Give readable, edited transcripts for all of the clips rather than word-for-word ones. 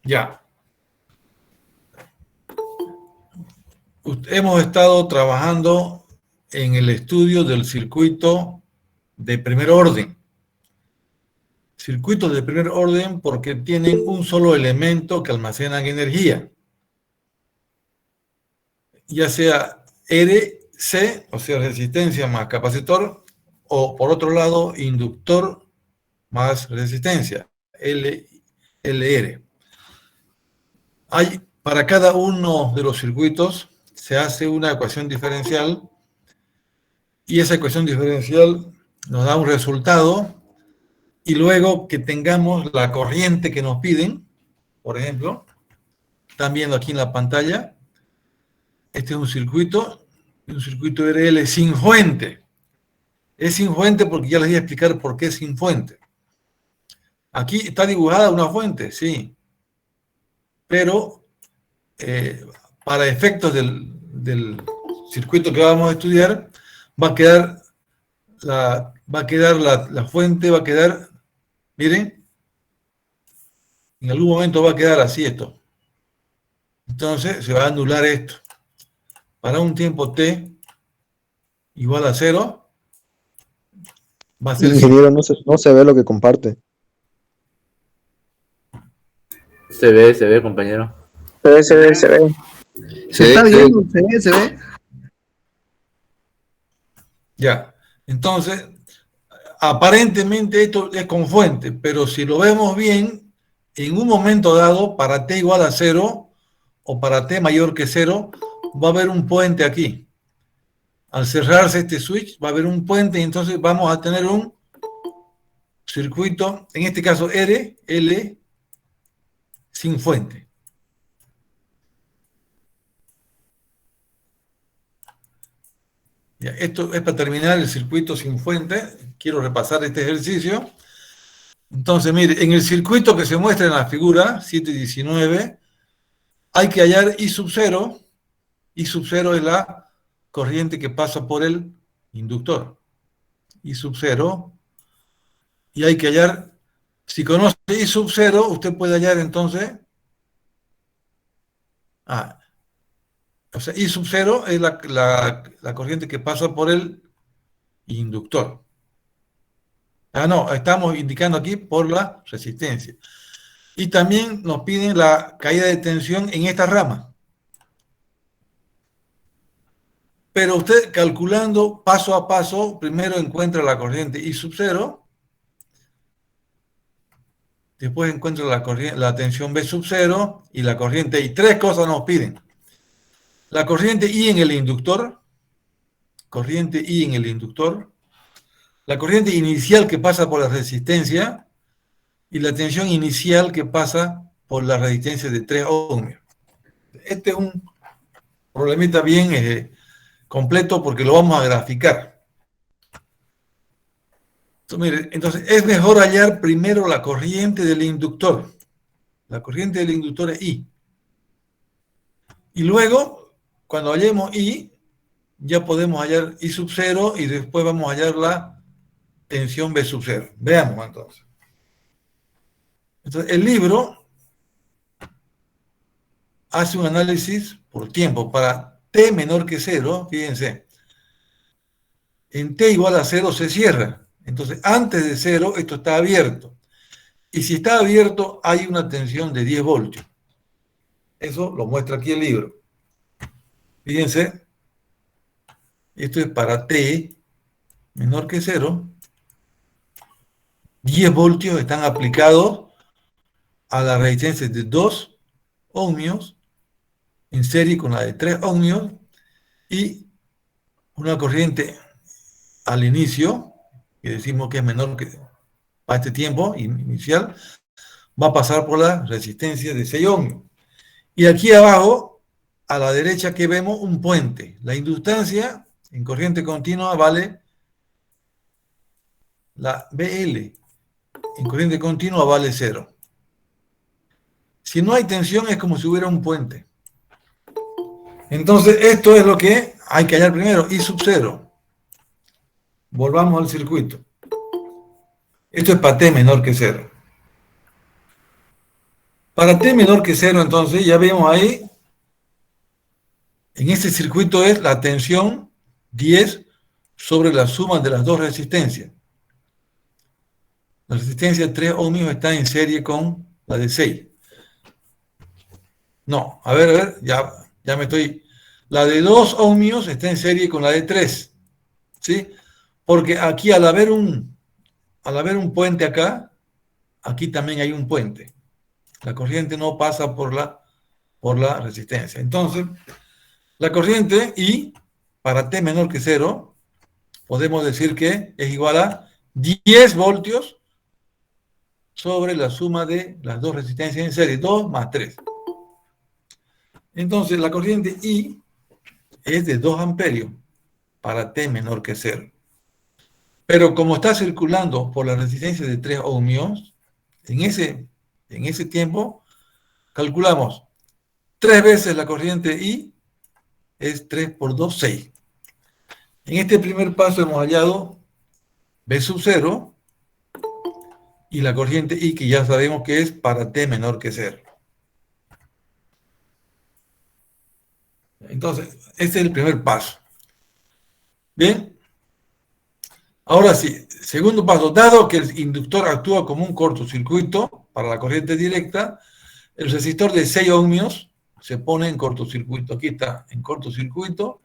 Ya. Hemos estado trabajando en el estudio del circuito de primer orden. Circuitos de primer orden porque tienen un solo elemento que almacenan energía, ya sea RC, o sea, resistencia más capacitor, o por otro lado, inductor más resistencia, LR. Para cada uno de los circuitos se hace una ecuación diferencial y esa ecuación diferencial nos da un resultado y luego que tengamos la corriente que nos piden, por ejemplo, están viendo aquí en la pantalla, este es un circuito RL sin fuente. Es sin fuente porque ya les voy a explicar por qué es sin fuente. Aquí está dibujada una fuente, sí, pero para efectos del circuito que vamos a estudiar, va a quedar la fuente, va a quedar, miren, en algún momento va a quedar así esto. Entonces se va a anular esto. Para un tiempo t igual a 0, va a ser sin. Ingeniero, no se ve lo que comparte. Se ve, compañero. Se ve. Se está viendo, se ve. Ya, entonces, aparentemente esto es con fuente, pero si lo vemos bien, en un momento dado, para t igual a 0 o para t mayor que 0, va a haber un puente aquí. Al cerrarse este switch, va a haber un puente y entonces vamos a tener un circuito, en este caso L, sin fuente. Ya, esto es para terminar el circuito sin fuente. Quiero repasar este ejercicio. Entonces, mire, en el circuito que se muestra en la figura 7.19, hay que hallar I sub 0. I sub 0 es la corriente que pasa por el inductor. I sub 0. Y hay que hallar, si conoce I sub 0, usted puede hallar entonces, o sea, I sub 0 es la corriente que pasa por el inductor. No, estamos indicando aquí por la resistencia. Y también nos piden la caída de tensión en esta rama. Pero usted calculando paso a paso, primero encuentra la corriente I sub 0, después encuentra la tensión B sub 0 y la corriente I. Tres cosas nos piden. La corriente I en el inductor, la corriente inicial que pasa por la resistencia y la tensión inicial que pasa por la resistencia de 3 ohmios. Este es un problemita bien completo porque lo vamos a graficar. Entonces, es mejor hallar primero la corriente del inductor. La corriente del inductor es I. Y luego, cuando hallemos I, ya podemos hallar I sub 0 y después vamos a hallar la tensión B sub 0. Veamos entonces. Entonces, el libro hace un análisis por tiempo. Para t menor que 0, fíjense, en t igual a 0 se cierra. Entonces, antes de 0, esto está abierto. Y si está abierto, hay una tensión de 10 voltios. Eso lo muestra aquí el libro. Fíjense, esto es para t menor que 0. 10 voltios están aplicados a la resistencia de 2 ohmios en serie con la de 3 ohmios y una corriente al inicio, que decimos que es menor que para este tiempo inicial, va a pasar por la resistencia de 6 ohmios. Y aquí abajo, a la derecha, que vemos un puente. La inductancia en corriente continua vale la BL. En corriente continua vale 0. Si no hay tensión es como si hubiera un puente. Entonces, esto es lo que hay que hallar primero, I sub 0. Volvamos al circuito. Esto es para t menor que 0. Para t menor que 0, entonces, ya vemos ahí, en este circuito es la tensión 10 sobre la suma de las dos resistencias. La resistencia de 3 ohmios está en serie con la de 6. No, a ver, ya me estoy... La de 2 ohmios está en serie con la de 3, ¿sí? Porque aquí al haber un puente acá, aquí también hay un puente. La corriente no pasa por la resistencia. Entonces, la corriente I, para T menor que 0, podemos decir que es igual a 10 voltios sobre la suma de las dos resistencias en serie, 2 más 3. Entonces, la corriente I es de 2 amperios para T menor que 0. Pero como está circulando por la resistencia de 3 ohmios, en ese tiempo calculamos 3 veces la corriente I, es 3 por 2, 6. En este primer paso hemos hallado V sub 0 y la corriente I, que ya sabemos que es para T menor que 0. Entonces, este es el primer paso. Bien. Ahora sí, segundo paso. Dado que el inductor actúa como un cortocircuito para la corriente directa, el resistor de 6 ohmios se pone en cortocircuito. Aquí está, en cortocircuito.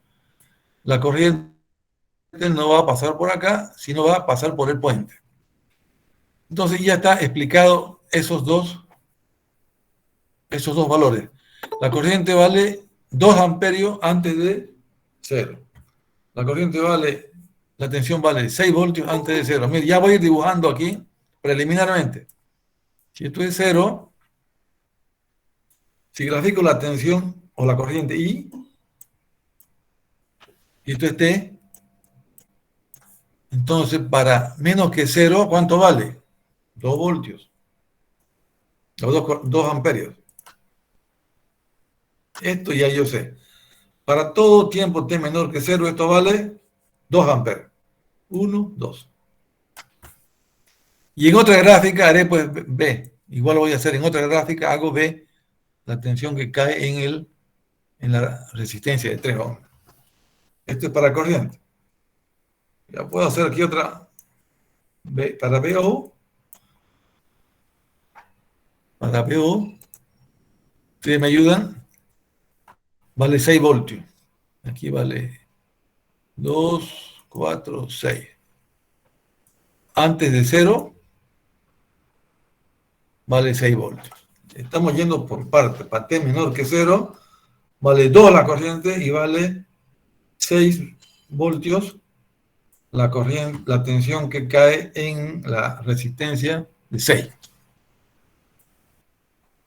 La corriente no va a pasar por acá, sino va a pasar por el puente. Entonces ya está explicado esos dos valores. La corriente vale 2 amperios antes de 0. La tensión vale 6 voltios antes de 0. Mire, ya voy a ir dibujando aquí preliminarmente. Si esto es 0, si grafico la tensión o la corriente I, y esto es T, entonces para menos que 0, ¿cuánto vale? 2 voltios. 2 amperios. Esto ya yo sé. Para todo tiempo T menor que 0, esto vale 2 amperios. 1, 2. Y en otra gráfica haré pues B. Igual lo voy a hacer en otra gráfica, hago B, la tensión que cae en la resistencia de 3 ohms. Esto es para corriente. Ya puedo hacer aquí otra B, para BO. Para BO, ¿ustedes me ayudan? Vale 6 voltios. Aquí vale 2, 4, 6. Antes de 0, vale 6 voltios. Estamos yendo por parte. Para T menor que 0, vale 2 la corriente y vale 6 voltios la tensión que cae en la resistencia de 6.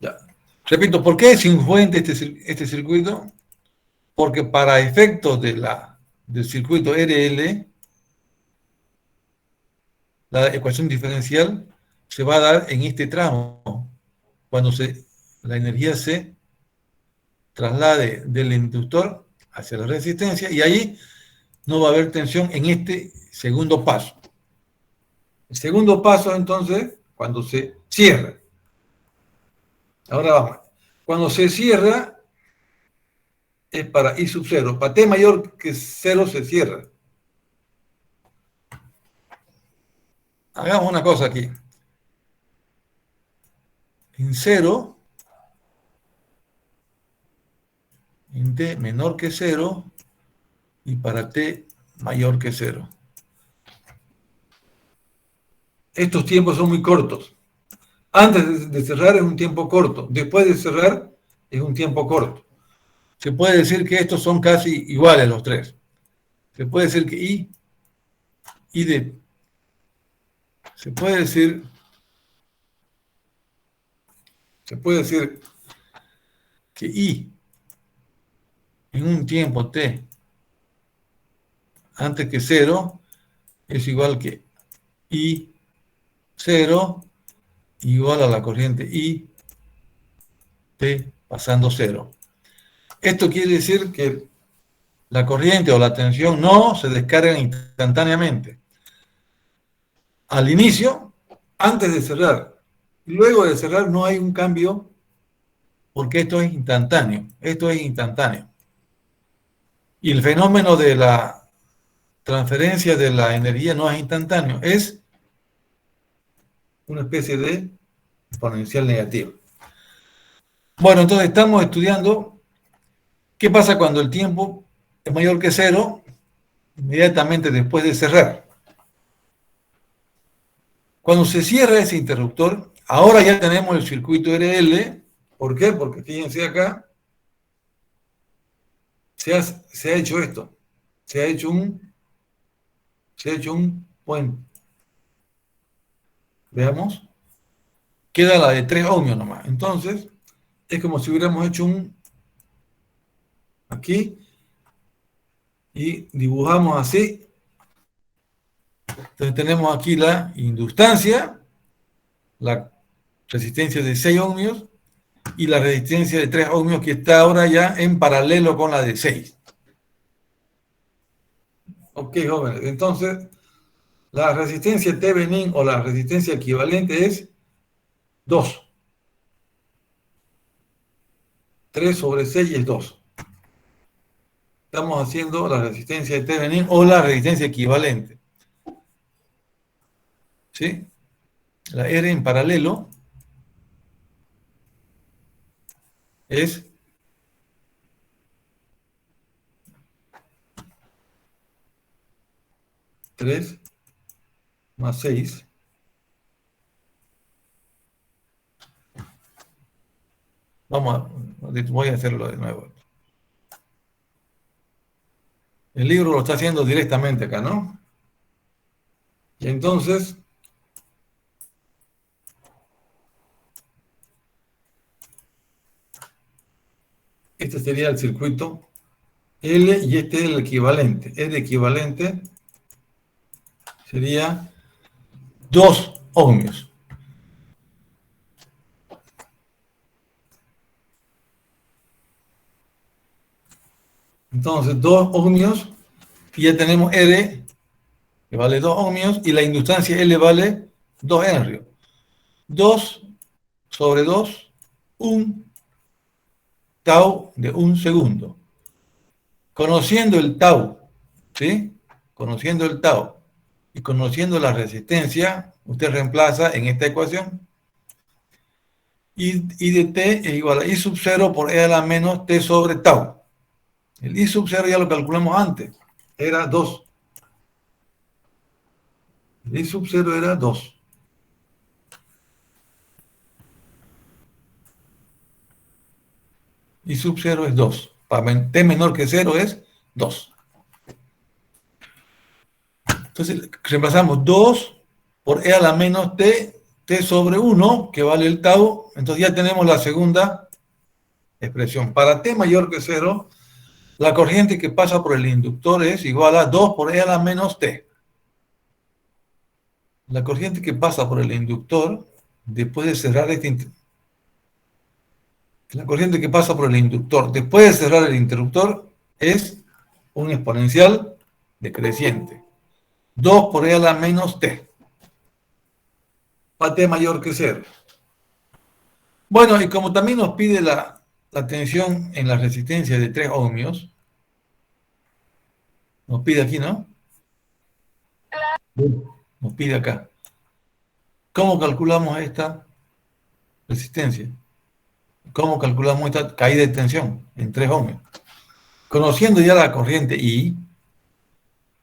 Ya. Repito, ¿por qué es influente este circuito? Porque para efectos del circuito RL, la ecuación diferencial se va a dar en este tramo, cuando la energía se traslade del inductor hacia la resistencia, y ahí no va a haber tensión en este segundo paso. El segundo paso, entonces, cuando se cierra. Ahora vamos. Cuando se cierra, es para I sub 0. Para T mayor que 0 se cierra. Hagamos una cosa aquí. En 0, en T menor que 0, y para T mayor que 0. Estos tiempos son muy cortos. Antes de cerrar es un tiempo corto. Después de cerrar es un tiempo corto. Se puede decir que estos son casi iguales los tres. Se puede decir que se puede decir que I en un tiempo T antes que 0 es igual que I 0 igual a la corriente I T pasando 0. Esto quiere decir que la corriente o la tensión no se descargan instantáneamente. Al inicio, antes de cerrar, y luego de cerrar no hay un cambio porque esto es instantáneo. Esto es instantáneo. Y el fenómeno de la transferencia de la energía no es instantáneo, es una especie de exponencial negativa. Bueno, entonces estamos estudiando qué pasa cuando el tiempo es mayor que cero inmediatamente después de cerrar. Cuando se cierra ese interruptor, ahora ya tenemos el circuito RL. ¿Por qué? Porque fíjense acá, se ha hecho esto. Se ha hecho un puente. Veamos. Queda la de 3 ohmios nomás. Entonces, es como si hubiéramos hecho un aquí y dibujamos así. Entonces tenemos aquí la inductancia, la resistencia de 6 ohmios y la resistencia de 3 ohmios que está ahora ya en paralelo con la de 6. Ok, jóvenes. Entonces, la resistencia Thevenin o la resistencia equivalente es 2. 3 sobre 6 es 2. Estamos haciendo la resistencia de Thevenin o la resistencia equivalente. ¿Sí? La R en paralelo es 3 más 6. Voy a hacerlo de nuevo. El libro lo está haciendo directamente acá, ¿no? Y entonces, este sería el circuito L y este es el equivalente. El equivalente sería 2 ohmios. Entonces, 2 ohmios, y ya tenemos R, que vale 2 ohmios, y la inductancia L vale 2 henrios. 2 sobre 2, 1 tau de 1 segundo. Conociendo el tau, ¿sí? Conociendo el tau y conociendo la resistencia, usted reemplaza en esta ecuación I de t es igual a I sub 0 por E a la menos t sobre tau. El I sub 0 ya lo calculamos antes, era 2. El I sub 0 era 2. I sub 0 es 2. Para t menor que 0 es 2. Entonces reemplazamos 2 por E a la menos t sobre 1, que vale el tau. Entonces ya tenemos la segunda expresión. Para t mayor que 0, la corriente que pasa por el inductor es igual a 2 por E a la menos t. La corriente que pasa por el inductor, después de cerrar la corriente que pasa por el inductor, después de cerrar el interruptor, es un exponencial decreciente. 2 por E a la menos t. Para t mayor que 0. Bueno, y como también nos pide la tensión en la resistencia de 3 ohmios, nos pide aquí, ¿no? Nos pide acá. ¿Cómo calculamos esta resistencia? ¿Cómo calculamos esta caída de tensión en 3 ohmios? Conociendo ya la corriente I,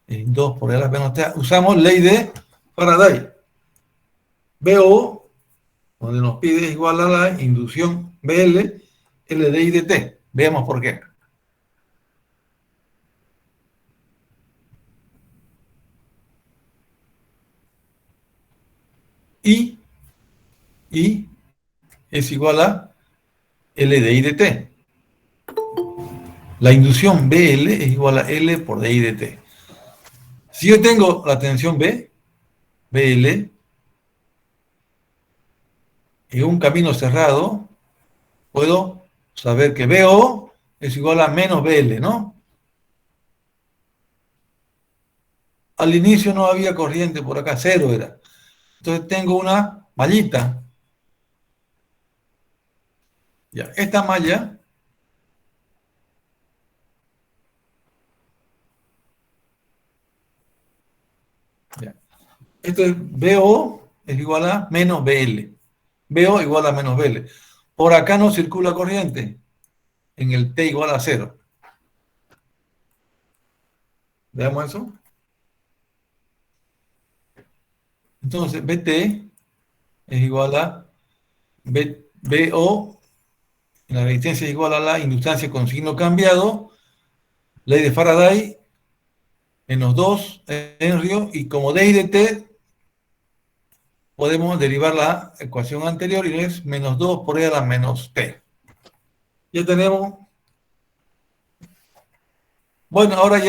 en 2 por E a la menos t, usamos ley de Faraday. BO, donde nos pide igual a la inducción BL, L de I de T. Veamos por qué. I es igual a L de I de T. La inducción BL es igual a L por dI de T. Si yo tengo la tensión BL, en un camino cerrado, puedo saber que BO es igual a menos BL, ¿no? Al inicio no había corriente por acá, 0 era. Entonces tengo una mallita. Ya, esta malla ya, esto es BO es igual a menos BL. BO igual a menos BL. Por acá no circula corriente en el T igual a 0. ¿Veamos eso? Entonces, BT es igual a BO, la resistencia es igual a la inductancia con signo cambiado, ley de Faraday, menos 2 Henry, y como D y dt podemos derivar la ecuación anterior y es menos 2 por E a la menos T. Ya tenemos. Bueno, ahora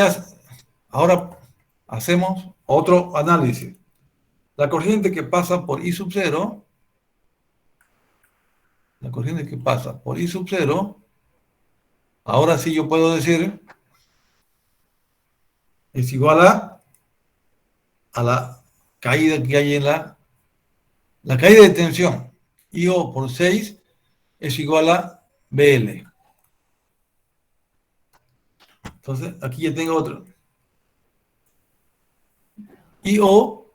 hacemos otro análisis. La corriente que pasa por I sub 0, ahora sí yo puedo decir, es igual a la caída que hay en la caída de tensión. IO por 6 es igual a BL. Entonces, aquí ya tengo otro. IO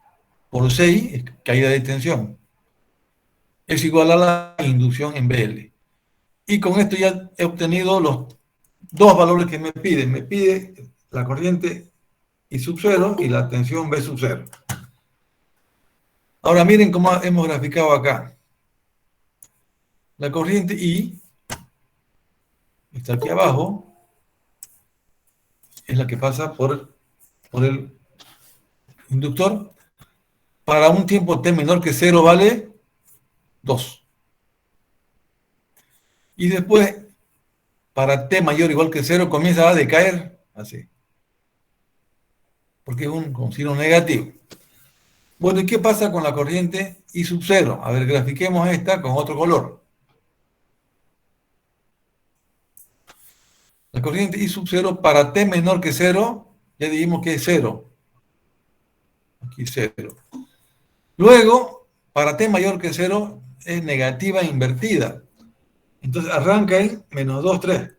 por 6 es caída de tensión. Es igual a la inducción en BL. Y con esto ya he obtenido los dos valores que me piden. Me pide la corriente I sub 0 y la tensión B sub 0. Ahora miren cómo hemos graficado acá. La corriente I está aquí abajo. Es la que pasa por el inductor. Para un tiempo t menor que 0 vale 2. Y después, para t mayor o igual que 0, comienza a decaer así. Porque es un signo negativo. Bueno, ¿y qué pasa con la corriente I sub 0? A ver, grafiquemos esta con otro color. La corriente I sub 0 para t menor que 0, ya dijimos que es 0. Aquí 0. Luego, para t mayor que 0, es negativa invertida. Entonces arranca en menos 2, 3.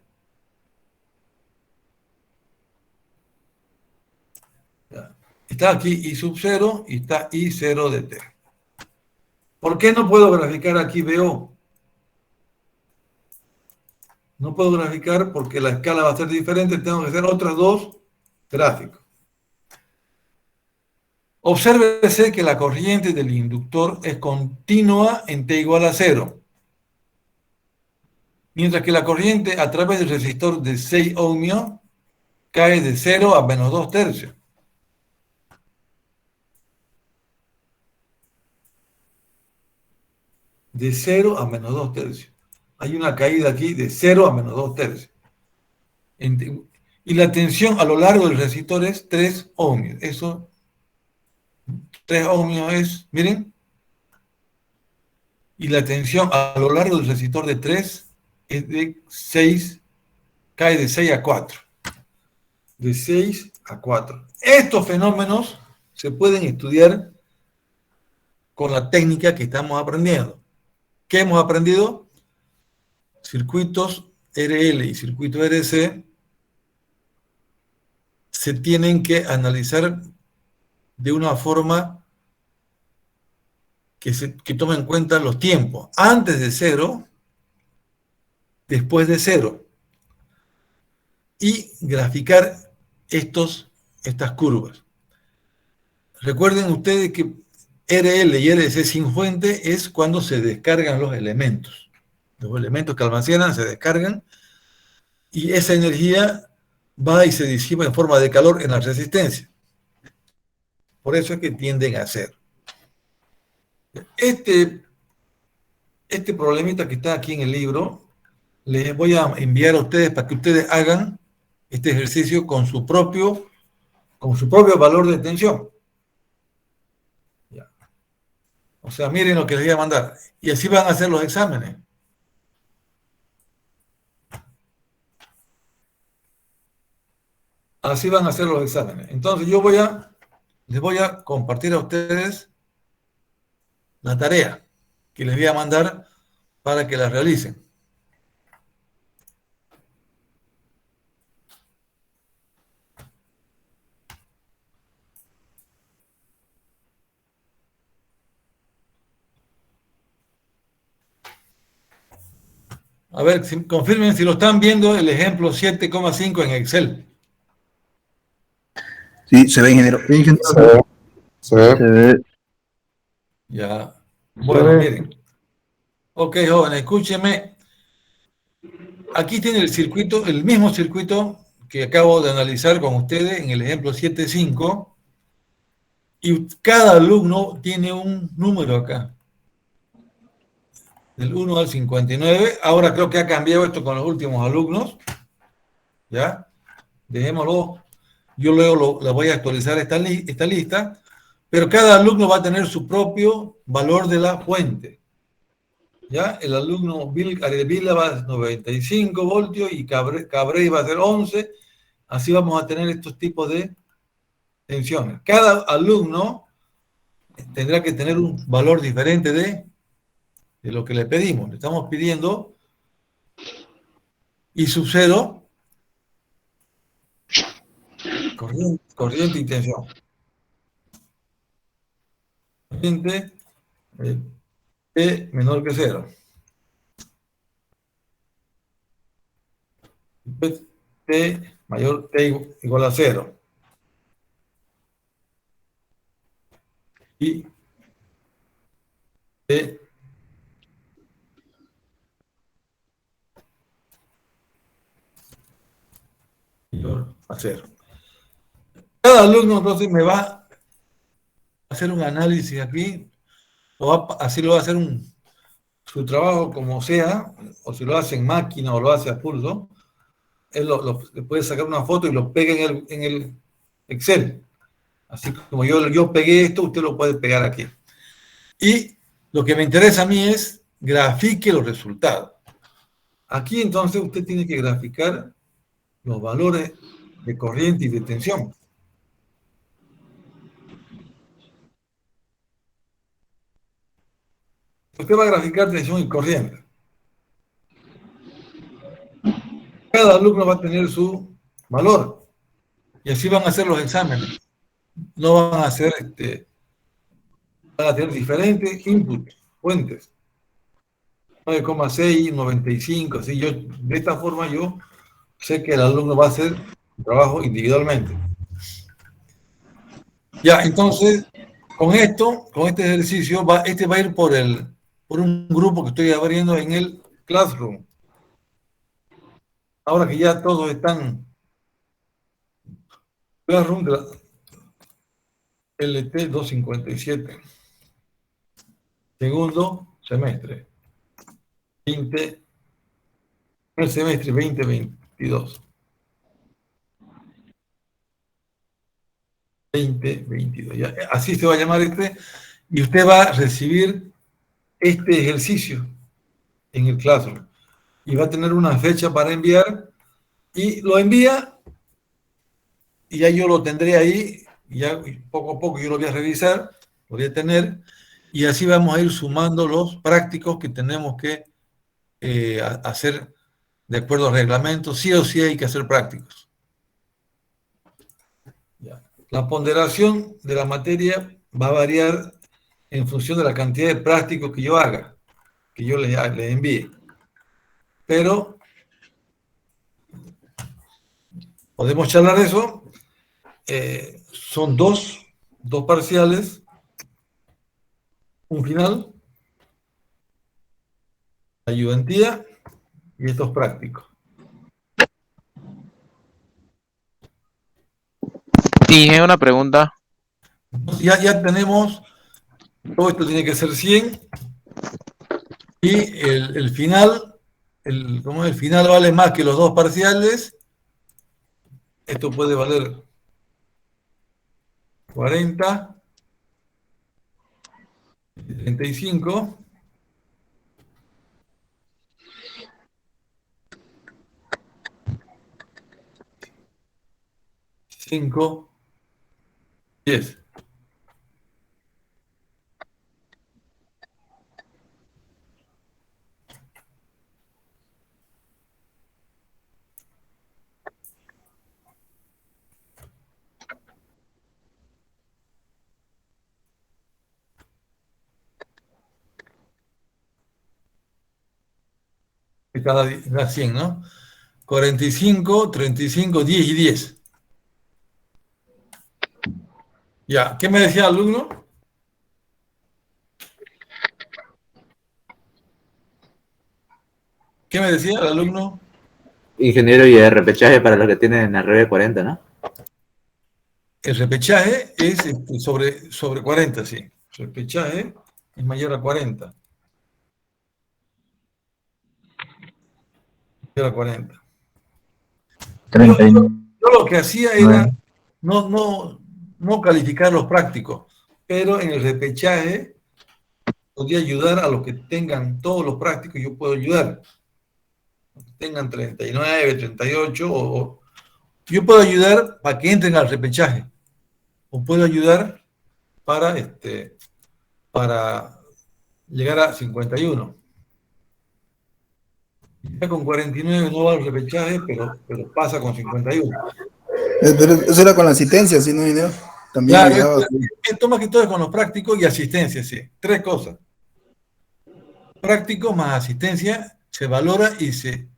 Está aquí I sub 0 y está I 0 de t. ¿Por qué no puedo graficar aquí BO? No puedo graficar porque la escala va a ser diferente. Tengo que hacer otros dos gráficos. Obsérvese que la corriente del inductor es continua en t igual a 0. Mientras que la corriente a través del resistor de 6 ohmios cae de 0 a menos 2 tercios. De 0 a menos 2 tercios. Hay una caída aquí de 0 a menos 2 tercios. Y la tensión a lo largo del resistor es 3 ohmios. Eso, 3 ohmios es, miren. Y la tensión a lo largo del resistor de 3 es de 6, cae de 6 a 4. De 6 a 4. Estos fenómenos se pueden estudiar con la técnica que estamos aprendiendo. ¿Qué hemos aprendido? Circuitos RL y circuitos RC se tienen que analizar de una forma que tome en cuenta los tiempos. Antes de 0, después de 0. Y graficar estas curvas. Recuerden ustedes que RL y RC sin fuente es cuando se descargan los elementos. Los elementos que almacenan se descargan y esa energía va y se disipa en forma de calor en la resistencia. Por eso es que tienden a ser. Este problemita que está aquí en el libro, les voy a enviar a ustedes para que ustedes hagan este ejercicio con su propio valor de tensión. Ya. O sea, miren lo que les voy a mandar. Y así van a hacer los exámenes. Así van a hacer los exámenes. Entonces les voy a compartir a ustedes la tarea que les voy a mandar para que la realicen. A ver, confirmen si lo están viendo el ejemplo 7,5 en Excel. Sí, se ve, ingeniero. Sí, ingeniero. Se ve. Se ve. Se ve. Ya. Bueno, miren. Ok, jóvenes, escúchenme. Aquí tiene el circuito, el mismo circuito que acabo de analizar con ustedes en el ejemplo 7,5. Y cada alumno tiene un número acá. Del 1 al 59. Ahora creo que ha cambiado esto con los últimos alumnos. ¿Ya? Dejémoslo. Yo luego la voy a actualizar esta lista. Pero cada alumno va a tener su propio valor de la fuente. ¿Ya? El alumno Arevila va a 95 voltios y Cabrey va a ser 11. Así vamos a tener estos tipos de tensiones. Cada alumno tendrá que tener un valor diferente de lo que le pedimos. Le estamos pidiendo I sub 0, corriente y tensión. Corriente T menor que 0. Después T mayor, T igual a 0. Y T mayor a 0. Cada alumno entonces me va a hacer un análisis aquí, así lo va a hacer su trabajo como sea, o si lo hace en máquina o lo hace a pulso, él le puede sacar una foto y lo pega en el Excel. Así como yo pegué esto, usted lo puede pegar aquí. Y lo que me interesa a mí es grafique los resultados. Aquí entonces usted tiene que graficar los valores de corriente y de tensión. Usted va a graficar tensión y corriente. Cada alumno va a tener su valor. Y así van a hacer los exámenes. No van a hacer, van a tener diferentes inputs, fuentes. 9,6, 95, así de esta forma yo sé que el alumno va a hacer un trabajo individualmente. Ya, entonces, con este ejercicio, este va a ir por un grupo que estoy abriendo en el Classroom. Ahora que ya todos están Classroom de la LT 257. Segundo semestre. El semestre 2022. 2022. Ya, así se va a llamar y usted va a recibir este ejercicio en el Classroom y va a tener una fecha para enviar y lo envía y ya yo lo tendré ahí y ya poco a poco yo lo voy a revisar, lo voy a tener y así vamos a ir sumando los prácticos que tenemos que hacer de acuerdo al reglamento. Sí o sí hay que hacer prácticos. Ya. La ponderación de la materia va a variar en función de la cantidad de prácticos que yo haga, que yo le envíe. Pero podemos charlar de eso. Son dos parciales, un final, la ayudantía y estos prácticos. Dije una pregunta. Entonces ya tenemos, todo esto tiene que ser 100 y el final, como el final vale más que los dos parciales, esto puede valer 40, 35, 5, 10. de cada 100, ¿no? 45, 35, 10 y 10. Ya, ¿qué me decía el alumno? ¿Qué me decía el alumno? Ingeniero, y el repechaje para los que tienen arriba de 40, ¿no? El repechaje es sobre 40, sí. El repechaje es mayor a 40. Mayor a 40. 39. Yo lo que hacía era no calificar los prácticos, pero en el repechaje podía ayudar a los que tengan todos los prácticos, yo puedo ayudar. Los que tengan 39, 38, yo puedo ayudar para que entren al repechaje, o puedo ayudar para llegar a 51. Ya con 49 no va al repechaje, pero pasa con 51. Pero eso era con la asistencia, ¿sí, no, ingeniero? También Claro, ayudaba. esto más que todo es con los prácticos y asistencia, sí. 3 cosas. Práctico más asistencia se valora y se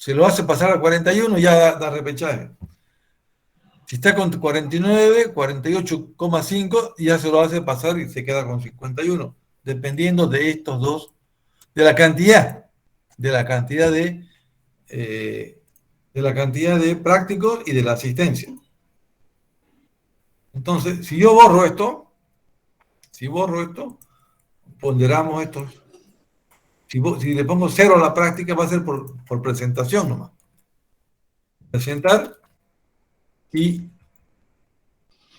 lo hace pasar a 41, ya da repechaje. Si está con 49, 48,5, ya se lo hace pasar y se queda con 51, dependiendo de estos dos, de la cantidad de prácticos y de la asistencia. Entonces, si borro esto, ponderamos estos. Si le pongo 0 a la práctica, va a ser por presentación nomás. Presentar y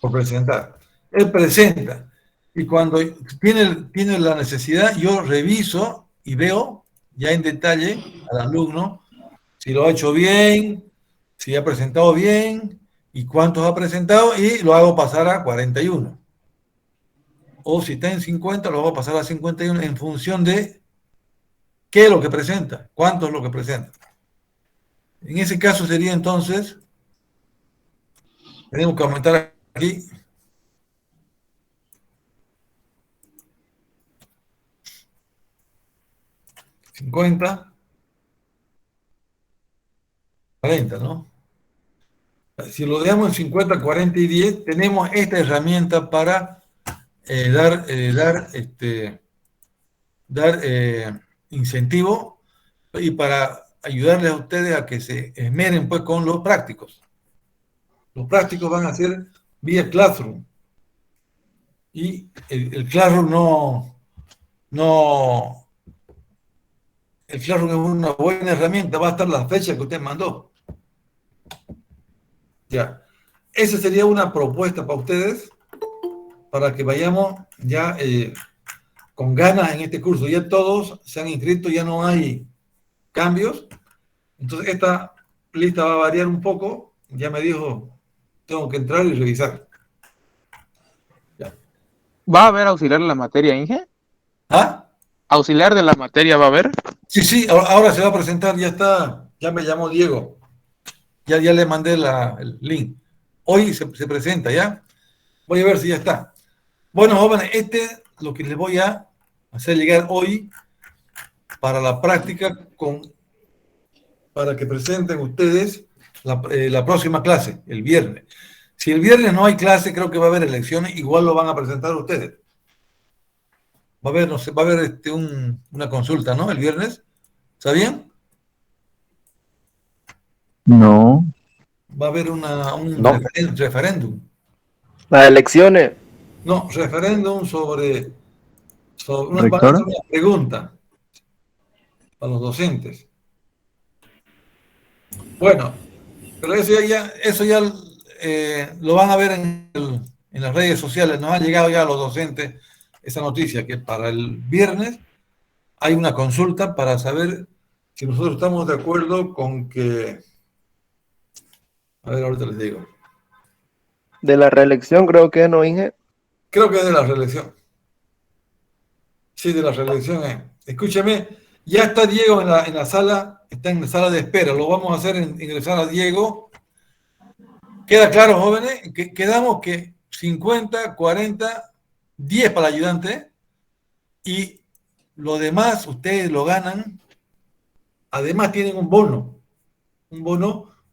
por presentar. Él presenta. Y cuando tiene la necesidad, yo reviso y veo ya en detalle al alumno si lo ha hecho bien, si ha presentado bien y cuántos ha presentado, y lo hago pasar a 41. O si está en 50, lo hago pasar a 51 en función de qué es lo que presenta, cuánto es lo que presenta. En ese caso sería entonces, tenemos que aumentar aquí. $50, $40, ¿no? Si lo dejamos en 50, 40 y 10, tenemos esta herramienta para dar incentivo y para ayudarles a ustedes a que se esmeren pues con los prácticos. Los prácticos van a ser vía Classroom. Y el Classroom el Classroom es una buena herramienta, va a estar la fecha que usted mandó. Ya. Esa sería una propuesta para ustedes, para que vayamos ya con ganas en este curso. Ya todos se han inscrito, ya no hay cambios. Entonces esta lista va a variar un poco. Ya me dijo, tengo que entrar y revisar. Ya. ¿Va a haber auxiliar en la materia, Inge? ¿Ah? ¿Auxiliar de la materia va a haber? Sí, ahora se va a presentar, ya está, ya me llamó Diego. Ya le mandé el link. Hoy se presenta, ¿ya? Voy a ver si ya está. Bueno, jóvenes, lo que les voy a hacer llegar hoy para la práctica para que presenten ustedes la próxima clase, el viernes. Si el viernes no hay clase, creo que va a haber elecciones, igual lo van a presentar ustedes. Va a haber, no sé, va a haber una consulta, ¿no? El viernes. ¿Está bien? No. Va a haber un No. referéndum. Las elecciones. No, referéndum sobre una ¿Rector? pregunta para los docentes. Bueno, pero eso ya lo van a ver en las redes sociales. Nos ha llegado ya a los docentes esa noticia, que para el viernes hay una consulta para saber si nosotros estamos de acuerdo con que... A ver, ahorita les digo. De la reelección, creo que no, Inge. Creo que es de la reelección. Sí, de la reelección. Escúchame, ya está Diego en la sala, está en la sala de espera. Lo vamos a hacer ingresar a Diego. ¿Queda claro, jóvenes? Quedamos que 50, 40, 10 para el ayudante y lo demás ustedes lo ganan además tienen un bono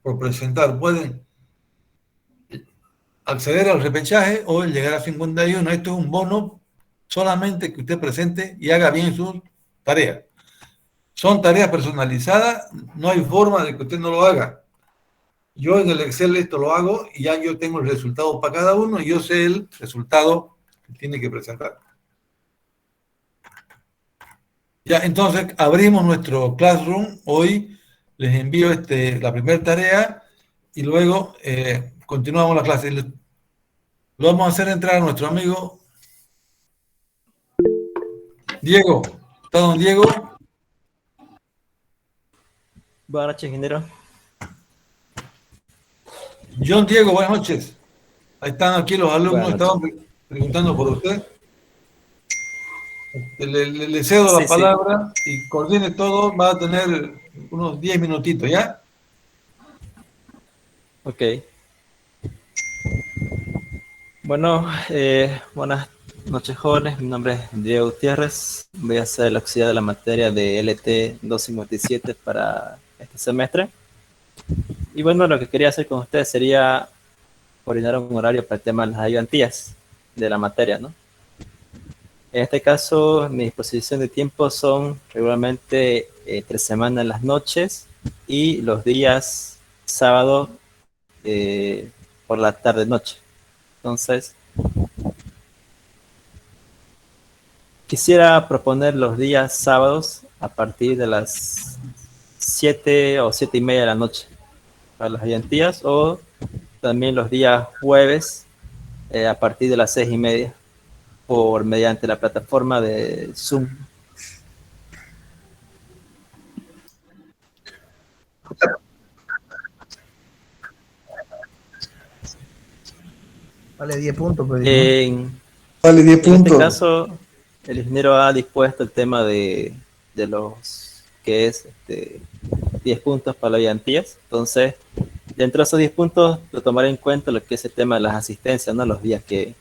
por presentar. Pueden acceder al repechaje o llegar a 51. Esto es un bono solamente que usted presente y haga bien sus tareas. Son tareas personalizadas, no hay forma de que usted no lo haga. Yo en el Excel esto lo hago y ya yo tengo el resultado para cada uno y yo sé el resultado que tiene que presentar. Ya, entonces abrimos nuestro Classroom. Hoy les envío la primera tarea y luego continuamos la clase. Lo vamos a hacer entrar a nuestro amigo Diego. ¿Está don Diego? Buenas noches, ingeniero. John Diego, buenas noches. Ahí están aquí los alumnos, estaban preguntando por usted. Le cedo la palabra y coordine todo, va a tener unos 10 minutitos, ¿ya? Ok. Bueno, buenas noches, jóvenes. Mi nombre es Diego Gutiérrez. Voy a hacer la auxiliar de la materia de LT 257 para este semestre. Y bueno, lo que quería hacer con ustedes sería coordinar un horario para el tema de las ayudantías de la materia, ¿no? En este caso, mi disposición de tiempo son regularmente 3 semanas en las noches y los días sábado por la tarde-noche. Entonces, quisiera proponer los días sábados a partir de las 7 o 7:30 de la noche para las ayudantías, o también los días jueves a partir de las 6:30 por mediante la plataforma de Zoom. Vale 10 puntos. Pues, Vale 10 en puntos. este caso, el ingeniero ha dispuesto el tema de los que es 10 puntos para las ayudantías. Entonces, dentro de esos 10 puntos, lo tomaré en cuenta lo que es el tema de las asistencias, ¿no? Los días que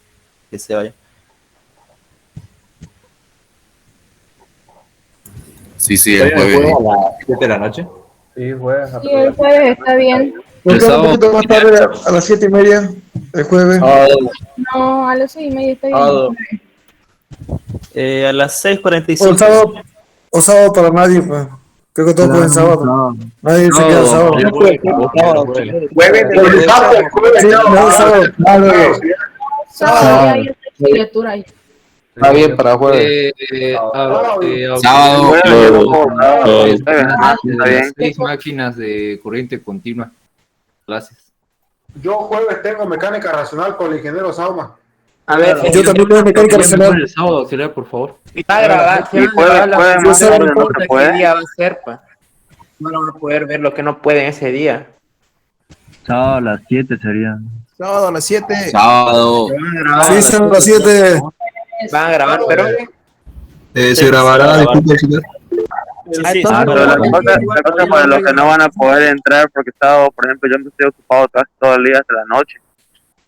se vayan. Sí, el jueves. ¿A las 7 de la noche? Sí, jueves. Sí, el jueves está bien. ¿Por qué un poquito más tarde a las 7:30 el jueves? No, a las 6:30 está bien. A las O 6:45. sábado para nadie, pues. Creo que todos pueden sábado. Nadie se queda sábado. Jueves, Sábado ya hay legislatura ahí. Está bien para jueves. Sábado, está bien. 6 máquinas de corriente continua. Clases. Yo jueves tengo mecánica racional con el ingeniero Sauma. A ver, Yo también tengo mecánica racional. El sábado, auxiliar, por favor. va a grabar, Y jueves más tarde no se puede. ¿Qué día va a ser, pa? No van a poder ver lo que no pueden ese día. Sábado a las 7 sería. Sábado a las 7. sábado. Sí, son las 7. Van a grabar, pero... Se grabará, disculpe, auxiliar. Sí, La cosa para los que no van a poder entrar porque por ejemplo, yo me estoy ocupado casi todo el día hasta la noche.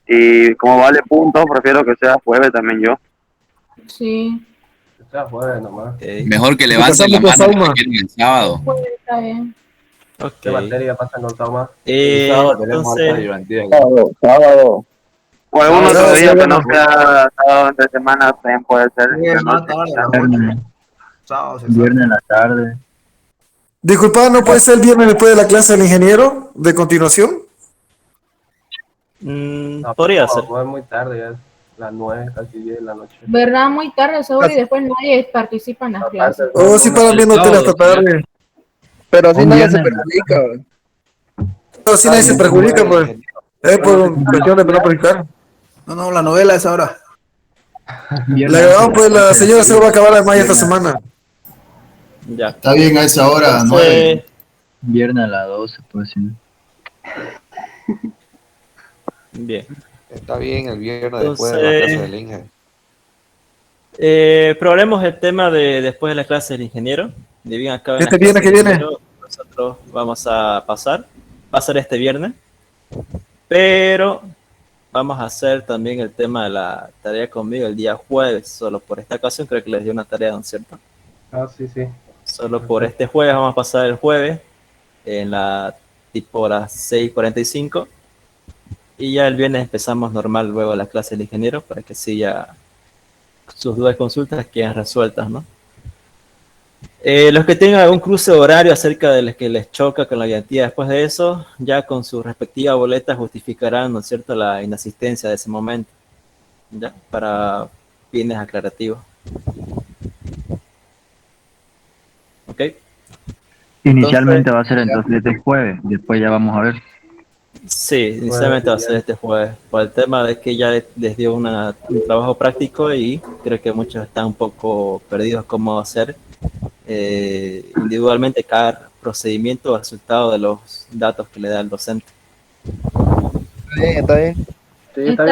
Y como vale puntos, prefiero que sea jueves también yo. Sí, Que sea jueves nomás. Mejor que levanten la mano que quieren el sábado. el jueves está bien. ¿Qué materia pasan con Sauma? Sábado tenemos harta Entonces, ayudantía. Sábado. O algún otro día que no bueno. sea sábado entre semana también puede ser. Viernes en la tarde. Disculpa, ¿no puede ser el viernes después de la clase del ingeniero de continuación? podría ser. Es muy tarde, ya es las 9, casi 10 de la noche. ¿Verdad? Muy tarde, sobre y después nadie participa en las clases. Oh, sí, para viendo tele hasta tarde. Pero así Un nadie se viernes. perjudica. Pero si nadie se perjudica, pues. Es por cuestión de no perjudicar. No, la novela es ahora. Pues la señora se va a acabar de mayo esta semana. Ya. Está bien a esa hora, Entonces, Viernes a las 12, pues sí. bien. Está bien el viernes después después de la clase del Inge. Probemos el tema de después de la clase del ingeniero. De bien acá en Este la viernes clase que del viene. ingeniero, nosotros vamos a pasar. Va a ser este viernes. Pero vamos a hacer también el tema de la tarea conmigo el día jueves. Solo por esta ocasión creo que les dio una tarea, ¿no es cierto? Ah, sí. Solo por este jueves, vamos a pasar el jueves en la tipo las 6:45 y ya el viernes empezamos normal luego la clase del ingeniero para que sí ya sus dudas y consultas queden resueltas, ¿no? Los que tengan algún cruce horario acerca de los que les choca con la ayudantía después de eso, ya con su respectiva boleta justificarán, ¿no es cierto?, la inasistencia de ese momento, ¿ya? Para fines aclarativos. ¿Ok? Inicialmente va a ser entonces este jueves, después ya vamos a ver. Sí, inicialmente va a ser este jueves, por el tema de que ya les dio un trabajo práctico y creo que muchos están un poco perdidos cómo hacer individualmente cada procedimiento o resultado de los datos que le da el docente. Está bien. Sí, está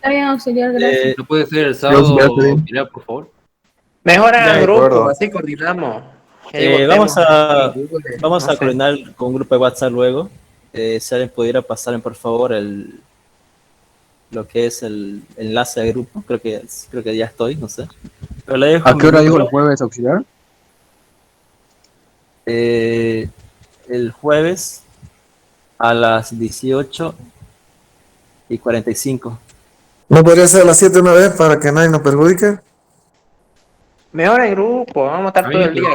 bien, auxiliar, gracias. ¿No puede ser el sábado, Pilar, por favor? Mejora el grupo, así coordinamos. Vamos a coordinar con un grupo de WhatsApp luego. Si alguien pudiera pasar por favor lo que es el enlace de grupo, creo que ya estoy, no sé. Pero le dejo ¿A qué hora dijo el jueves, auxiliar? El jueves a las 18:45. ¿No podría ser a las 7 una vez para que nadie nos perjudique? Mejor el grupo, vamos a estar todo el día.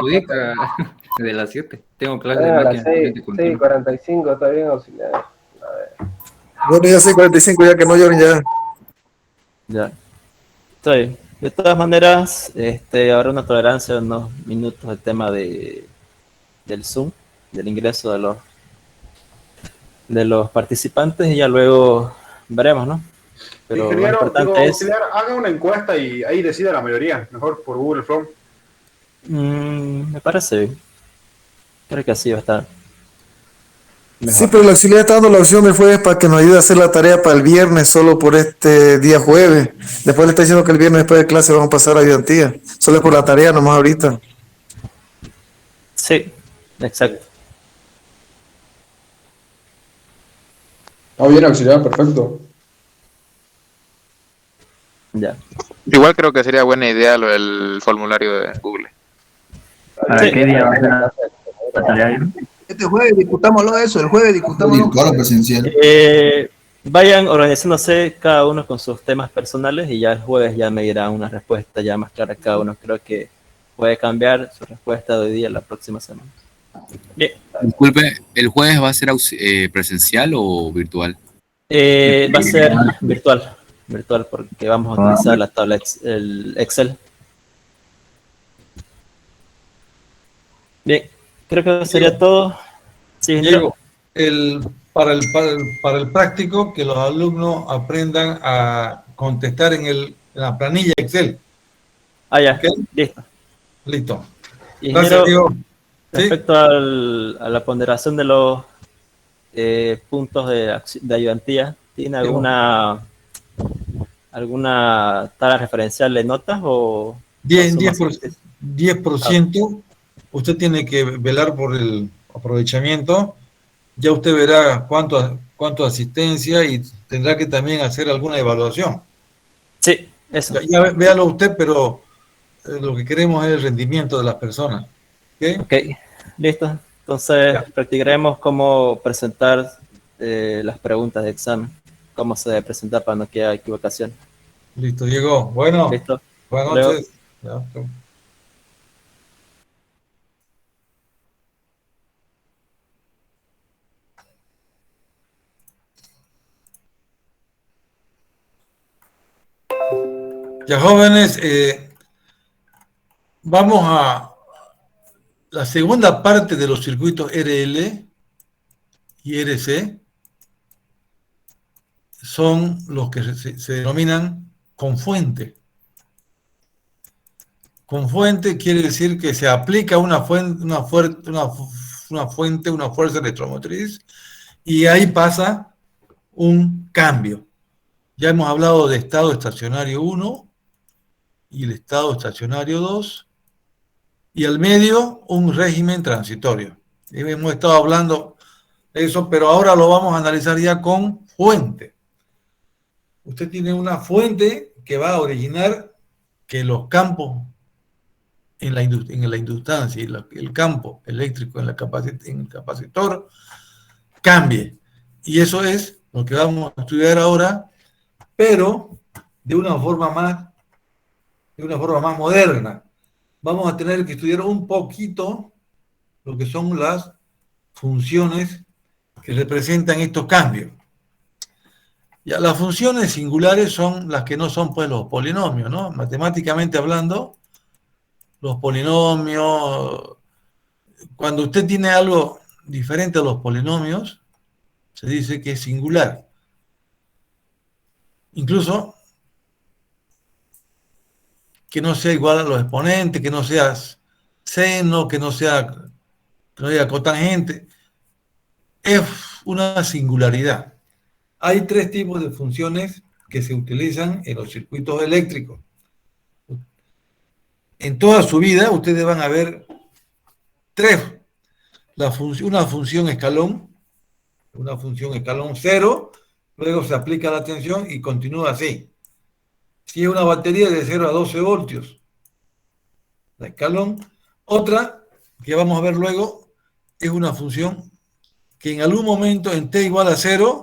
De las 7. Tengo clase de máquina. 6:45, está bien, auxiliar. A ver. Bueno, ya 6:45, ya que no lloren ya. Ya. Está bien. De todas maneras, habrá una tolerancia de unos minutos del tema del Zoom, del ingreso de los participantes y ya luego veremos, ¿no? Pero Ingeniero, lo importante auxiliar, haga una encuesta y ahí decida la mayoría, mejor por Google Form. Me parece bien. Creo que así va a estar mejor. Sí, pero el auxiliar está dando la opción del jueves para que nos ayude a hacer la tarea para el viernes, solo por este día jueves. Después le está diciendo que el viernes después de clase vamos a pasar a ayudantía. Solo es por la tarea nomás ahorita. Sí, exacto. Bien, auxiliar, perfecto. Ya. Igual creo que sería buena idea lo del formulario de Google. ¿Para qué día va a ser la tarea? Este jueves discutámoslo eso, el jueves discutámoslo. Presencial. Vayan organizándose cada uno con sus temas personales y ya el jueves ya me dirá una respuesta ya más clara cada uno. Creo que puede cambiar su respuesta de hoy día a la próxima semana. Bien. Disculpe, ¿el jueves va a ser presencial o virtual? Va a ser virtual porque vamos a utilizar la tabla el Excel. Bien, creo que sería todo. Sí, Diego, para el práctico, que los alumnos aprendan a contestar en la planilla Excel. Ya, ¿Okay? listo. Listo. Gracias, Diego. Respecto a la ponderación de los puntos de ayudantía, ¿tiene alguna tabla referencial de notas o 10%? Usted tiene que velar por el aprovechamiento. Ya usted verá cuánto asistencia y tendrá que también hacer alguna evaluación. Sí, eso. Ya véalo usted, pero lo que queremos es el rendimiento de las personas. ¿Ok? Listo. Entonces practicaremos cómo presentar las preguntas de examen. Cómo se debe presentar para no que haya equivocación. Listo, Diego. Bueno. Listo. Buenas noches. Ya, jóvenes, vamos a la segunda parte de los circuitos RL y RC. Son los que se denominan con fuente. Con fuente quiere decir que se aplica una fuerza electromotriz y ahí pasa un cambio. Ya hemos hablado de estado estacionario 1 y el estado estacionario 2 y al medio un régimen transitorio. Y hemos estado hablando de eso, pero ahora lo vamos a analizar ya con fuente. Usted tiene una fuente que va a originar que los campos en la inductancia y el campo eléctrico en el capacitor cambie. Y eso es lo que vamos a estudiar ahora, pero de una forma más moderna. Vamos a tener que estudiar un poquito lo que son las funciones que representan estos cambios. Ya, las funciones singulares son las que no son pues los polinomios, ¿no? Matemáticamente hablando, los polinomios, cuando usted tiene algo diferente a los polinomios, se dice que es singular. Incluso que no sea igual a los exponentes, que no sea seno, que no haya cotangente. Es una singularidad. Hay tres tipos de funciones que se utilizan en los circuitos eléctricos. En toda su vida ustedes van a ver tres. Una función escalón 0, luego se aplica la tensión y continúa así. Si es una batería de 0 a 12 voltios, la escalón. Otra, que vamos a ver luego, es una función que en algún momento en t igual a 0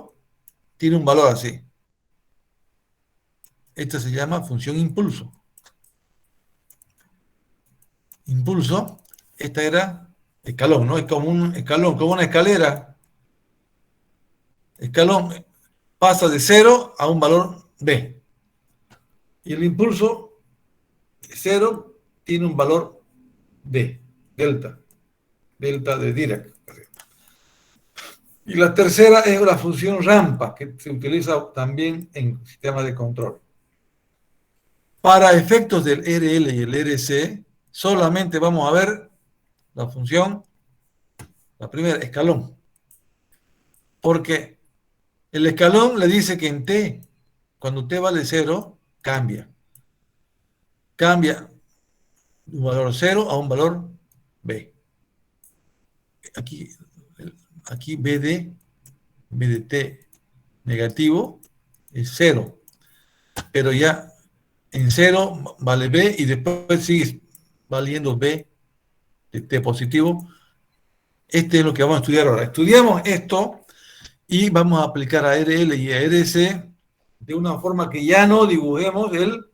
tiene un valor así. Esta se llama función impulso. Impulso, esta era escalón, ¿no? Es como un escalón, como una escalera. Escalón pasa de 0 a un valor B. Y el impulso 0 tiene un valor B, delta de Dirac. Y la tercera es la función rampa, que se utiliza también en sistemas de control. Para efectos del RL y el RC, solamente vamos a ver la función, la primera, escalón. Porque el escalón le dice que en T, cuando T vale 0, cambia. Cambia de un valor 0 a un valor B. Aquí B de T negativo es 0. Pero ya en 0 vale B y después sigue valiendo B de T positivo. Este es lo que vamos a estudiar ahora. Estudiamos esto y vamos a aplicar a RL y a RC de una forma que ya no dibujemos el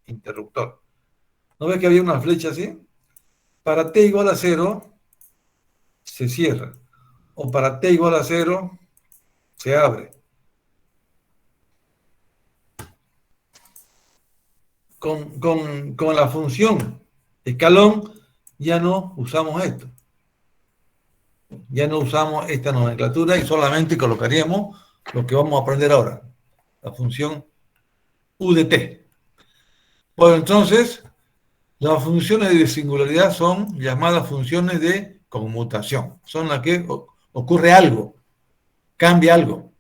interruptor. ¿No ves que había una flecha así? Para T igual a 0 se cierra. O para T igual a 0 se abre. Con la función escalón ya no usamos esto. Ya no usamos esta nomenclatura y solamente colocaríamos lo que vamos a aprender ahora. La función U de T. Bueno, entonces, las funciones de singularidad son llamadas funciones de conmutación. Son las que ocurre algo, cambia algo.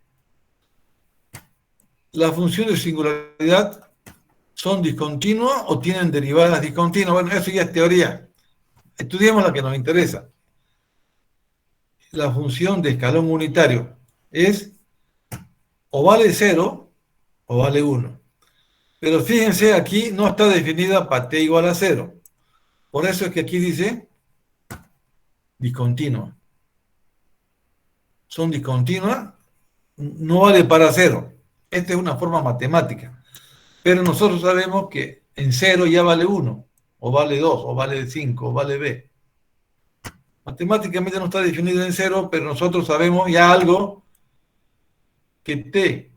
Las funciones de singularidad son discontinuas o tienen derivadas discontinuas. Bueno, eso ya es teoría. Estudiemos la que nos interesa. La función de escalón unitario es o vale 0 o vale 1. Pero fíjense, aquí no está definida para t igual a 0. Por eso es que aquí dice discontinua. Son discontinuas, no vale para 0. Esta es una forma matemática. Pero nosotros sabemos que en 0 ya vale 1, o vale 2, o vale 5, o vale b. Matemáticamente no está definido en 0, pero nosotros sabemos ya algo que t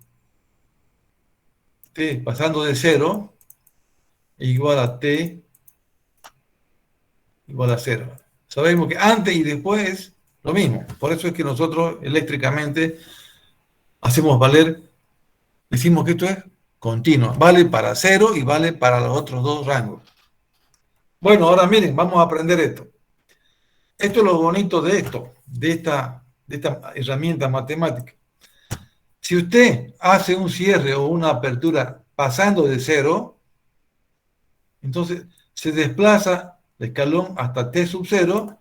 pasando de 0 es igual a t igual a 0. Sabemos que antes y después lo mismo. Por eso es que nosotros eléctricamente hacemos valer, decimos que esto es continuo. Vale para 0 y vale para los otros dos rangos. Bueno, ahora miren, vamos a aprender esto. Esto es lo bonito de esto, de esta herramienta matemática. Si usted hace un cierre o una apertura pasando de 0, entonces se desplaza el escalón hasta t sub 0.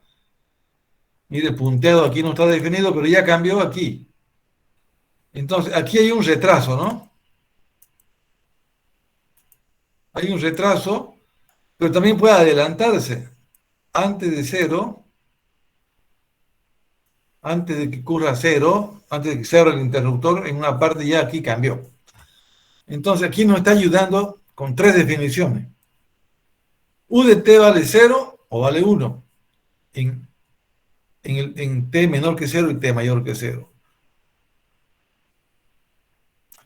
Mire, punteado aquí no está definido, pero ya cambió aquí. Entonces, aquí hay un retraso, ¿no? Hay un retraso pero también puede adelantarse antes de 0, antes de que ocurra 0, antes de que se abra el interruptor, en una parte ya aquí cambió. Entonces aquí nos está ayudando con 3 definiciones. U de t vale 0 o vale 1 en t menor que 0 y t mayor que 0.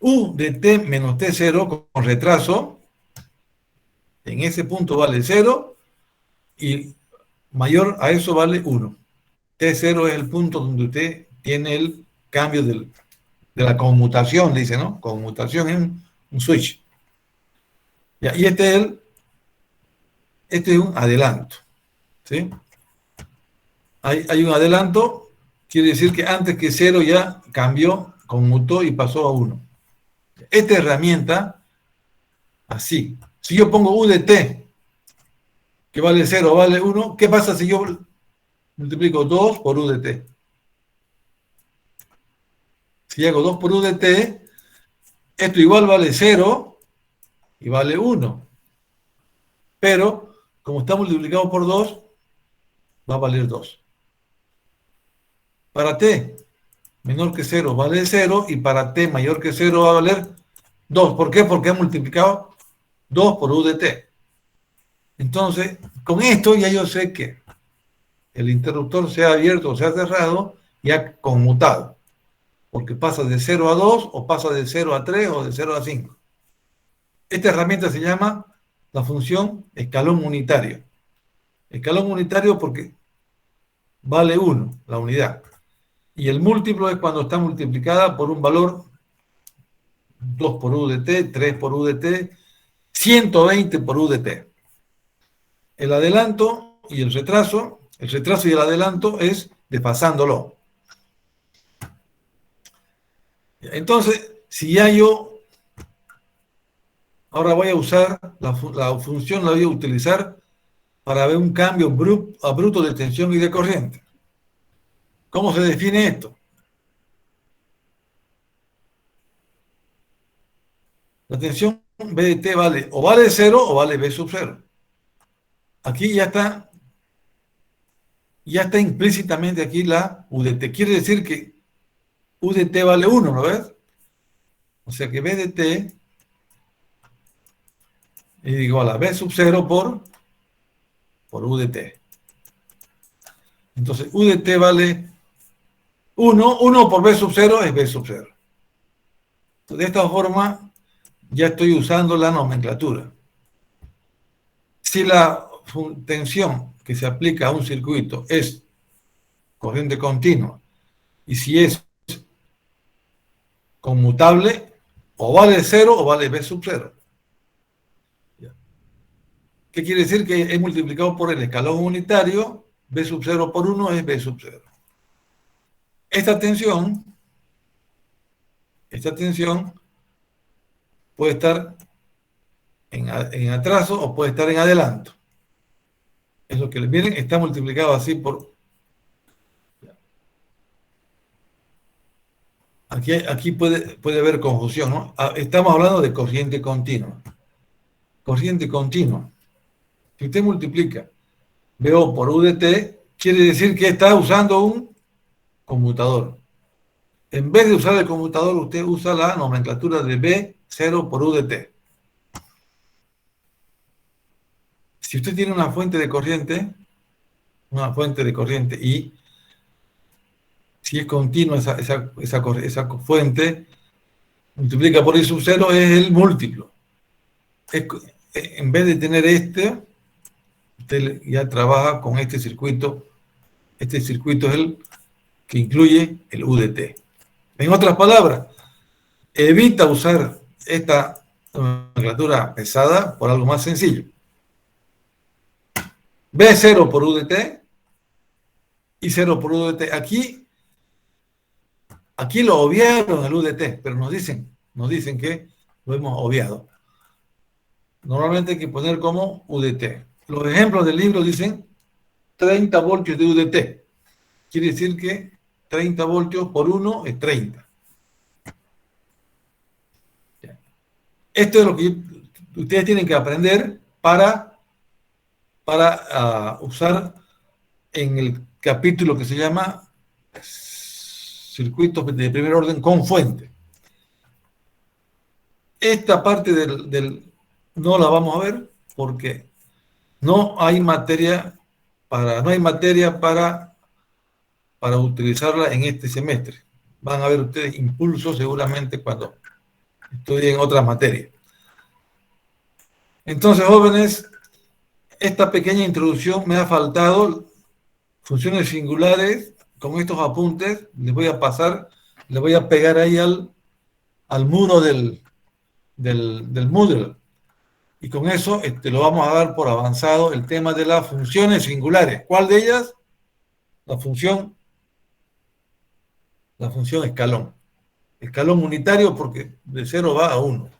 U de t menos t0 con retraso, en ese punto vale 0 y mayor a eso vale 1. T0 es el punto donde usted tiene el cambio de la conmutación, dice, ¿no? Conmutación es un switch. Ya, y este es un adelanto, ¿sí? Hay un adelanto, quiere decir que antes que 0 ya cambió, conmutó y pasó a 1. Esta herramienta, así, si yo pongo U de t, que vale 0 o vale 1, ¿qué pasa si yo multiplico 2 por U de t? Si hago 2 por U de t, esto igual vale 0 y vale 1. Pero, como está multiplicado por 2, va a valer 2. Para t menor que 0 vale 0 y para t mayor que 0 va a valer 2. ¿Por qué? Porque ha multiplicado 2 por U de t. Entonces, con esto ya yo sé que el interruptor sea abierto o sea cerrado y ha conmutado. Porque pasa de 0 a 2 o pasa de 0 a 3 o de 0 a 5. Esta herramienta se llama la función escalón unitario. Escalón unitario porque vale 1, la unidad. Y el múltiplo es cuando está multiplicada por un valor 2 por U de t, 3 por U de t, 120 por U de t. El adelanto y el retraso y el adelanto es desfasándolo. Entonces, si ya yo ahora voy a usar la función, la voy a utilizar para ver un cambio abrupto de tensión y de corriente. ¿Cómo se define esto? La tensión B de t vale o vale 0 o vale B sub 0. Aquí ya está implícitamente aquí la U de t. Quiere decir que U de t vale 1, ¿no ves? O sea que B de t es igual a B sub 0 por U de t. Entonces U de t vale 1 por B sub 0 es B sub 0. Entonces, de esta forma ya estoy usando la nomenclatura. Si la tensión que se aplica a un circuito es corriente continua y si es conmutable, o vale 0 o vale B sub 0. ¿Qué quiere decir? Que es multiplicado por el escalón unitario, B sub 0 por 1 es B sub 0. Esta tensión puede estar en atraso o puede estar en adelanto. Es lo que le miren, está multiplicado así por... Aquí puede haber confusión, ¿no? Estamos hablando de corriente continua. Corriente continua. Si usted multiplica BO por U de t, quiere decir que está usando un conmutador. En vez de usar el conmutador, usted usa la nomenclatura de B0 por U de t. Si usted tiene una fuente de corriente y si es continua esa fuente, multiplica por I sub 0 es el múltiplo. En vez de tener usted ya trabaja con este circuito. Este circuito es el que incluye el U de t. En otras palabras, evita usar esta nomenclatura pesada por algo más sencillo. B0 por U de t y 0 por U de t. Aquí lo obviaron el U de t, pero nos dicen que lo hemos obviado. Normalmente hay que poner como U de t. Los ejemplos del libro dicen 30 voltios de U de t. Quiere decir que 30 voltios por 1 es 30. Esto es lo que ustedes tienen que aprender para para usar en el capítulo que se llama circuitos de primer orden con fuente. Esta parte no la vamos a ver porque no hay materia para utilizarla en este semestre. Van a ver ustedes impulsos seguramente cuando estudien otras materias. Entonces, jóvenes, esta pequeña introducción me ha faltado. Funciones singulares, con estos apuntes, les voy a pasar, les voy a pegar ahí al muro del Moodle. Y con eso lo vamos a dar por avanzado el tema de las funciones singulares. ¿Cuál de ellas? La función escalón. Escalón unitario porque de 0 va a 1.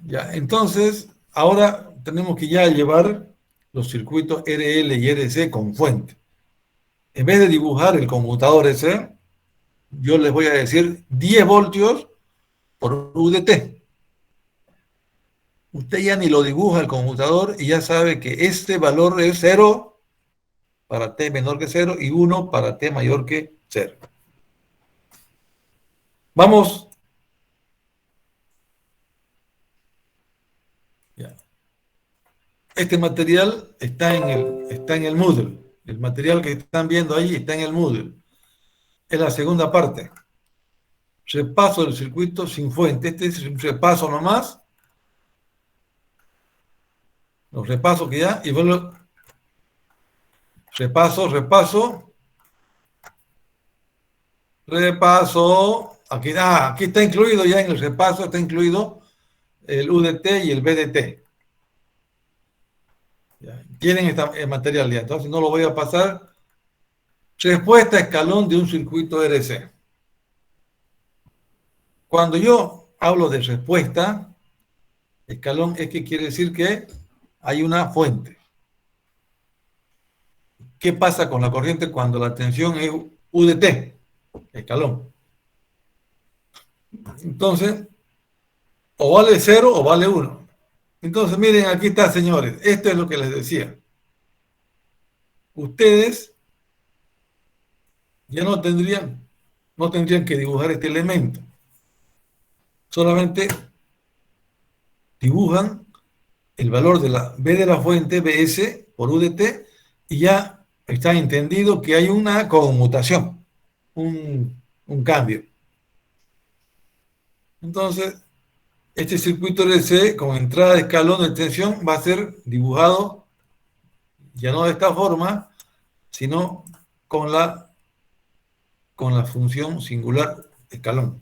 Ya, entonces, ahora tenemos que ya llevar los circuitos RL y RC con fuente. En vez de dibujar el conmutador ese, yo les voy a decir 10 voltios por UDT. Usted ya ni lo dibuja el conmutador y ya sabe que este valor es 0 para T menor que 0 y 1 para T mayor que 0. Vamos. Ya. Este material está en el Moodle. El material que están viendo ahí está en el Moodle. Es la segunda parte. Repaso del circuito sin fuente. Este es un repaso nomás. Los repaso que ya, y vuelvo. Repaso. Aquí está incluido ya en el repaso, está incluido el UDT y el BDT. Ya, tienen el material ya, entonces no lo voy a pasar. Respuesta escalón de un circuito RC. Cuando yo hablo de respuesta escalón, es que quiere decir que hay una fuente. ¿Qué pasa con la corriente cuando la tensión es UDT? Escalón. Entonces, o vale 0 o vale 1. Entonces, miren, aquí está, señores. Esto es lo que les decía. Ustedes ya no tendrían que dibujar este elemento. Solamente dibujan el valor de la B de la fuente, BS, por UDT, y ya está entendido que hay una conmutación, un cambio. Entonces, este circuito RC con entrada de escalón de tensión va a ser dibujado ya no de esta forma, sino con la función singular escalón.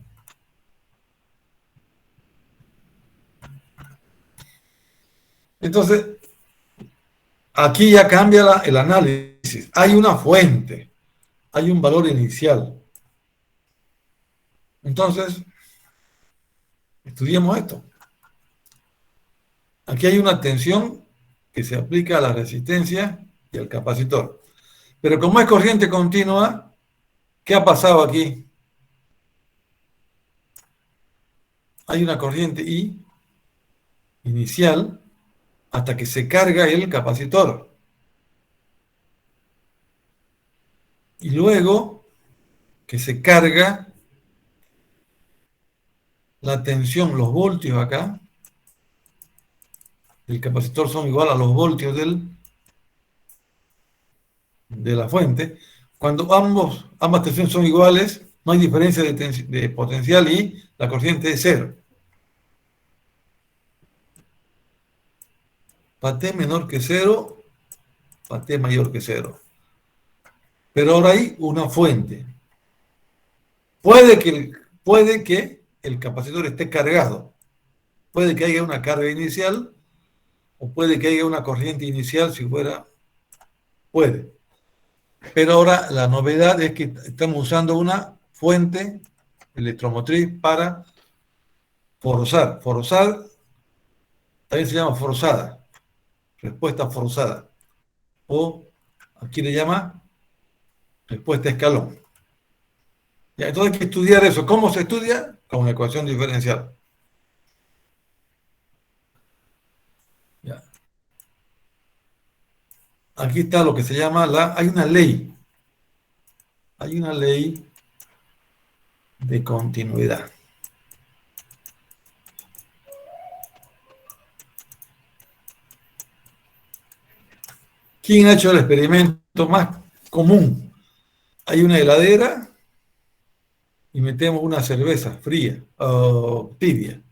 Entonces, aquí ya cambia el análisis. Hay una fuente, hay un valor inicial. Entonces, estudiemos esto. Aquí hay una tensión que se aplica a la resistencia y al capacitor. Pero como es corriente continua, ¿qué ha pasado aquí? Hay una corriente I inicial hasta que se carga el capacitor. Y luego que se carga la tensión, los voltios acá, el capacitor son igual a los voltios de la fuente. Cuando ambas tensiones son iguales, no hay diferencia de potencial y la corriente es 0. Para T menor que 0, para T mayor que 0. Pero ahora hay una fuente. Puede que el capacitor esté cargado. Puede que haya una carga inicial o puede que haya una corriente inicial si fuera. Puede. Pero ahora la novedad es que estamos usando una fuente electromotriz para forzar. Forzar también se llama forzada. Respuesta forzada. O aquí le llama respuesta escalón. Ya, entonces hay que estudiar eso. ¿Cómo se estudia? Con una ecuación diferencial. Ya. Aquí está lo que se llama hay una ley. Hay una ley de continuidad. ¿Quién ha hecho el experimento más común? Hay una heladera y metemos una cerveza fría o tibia.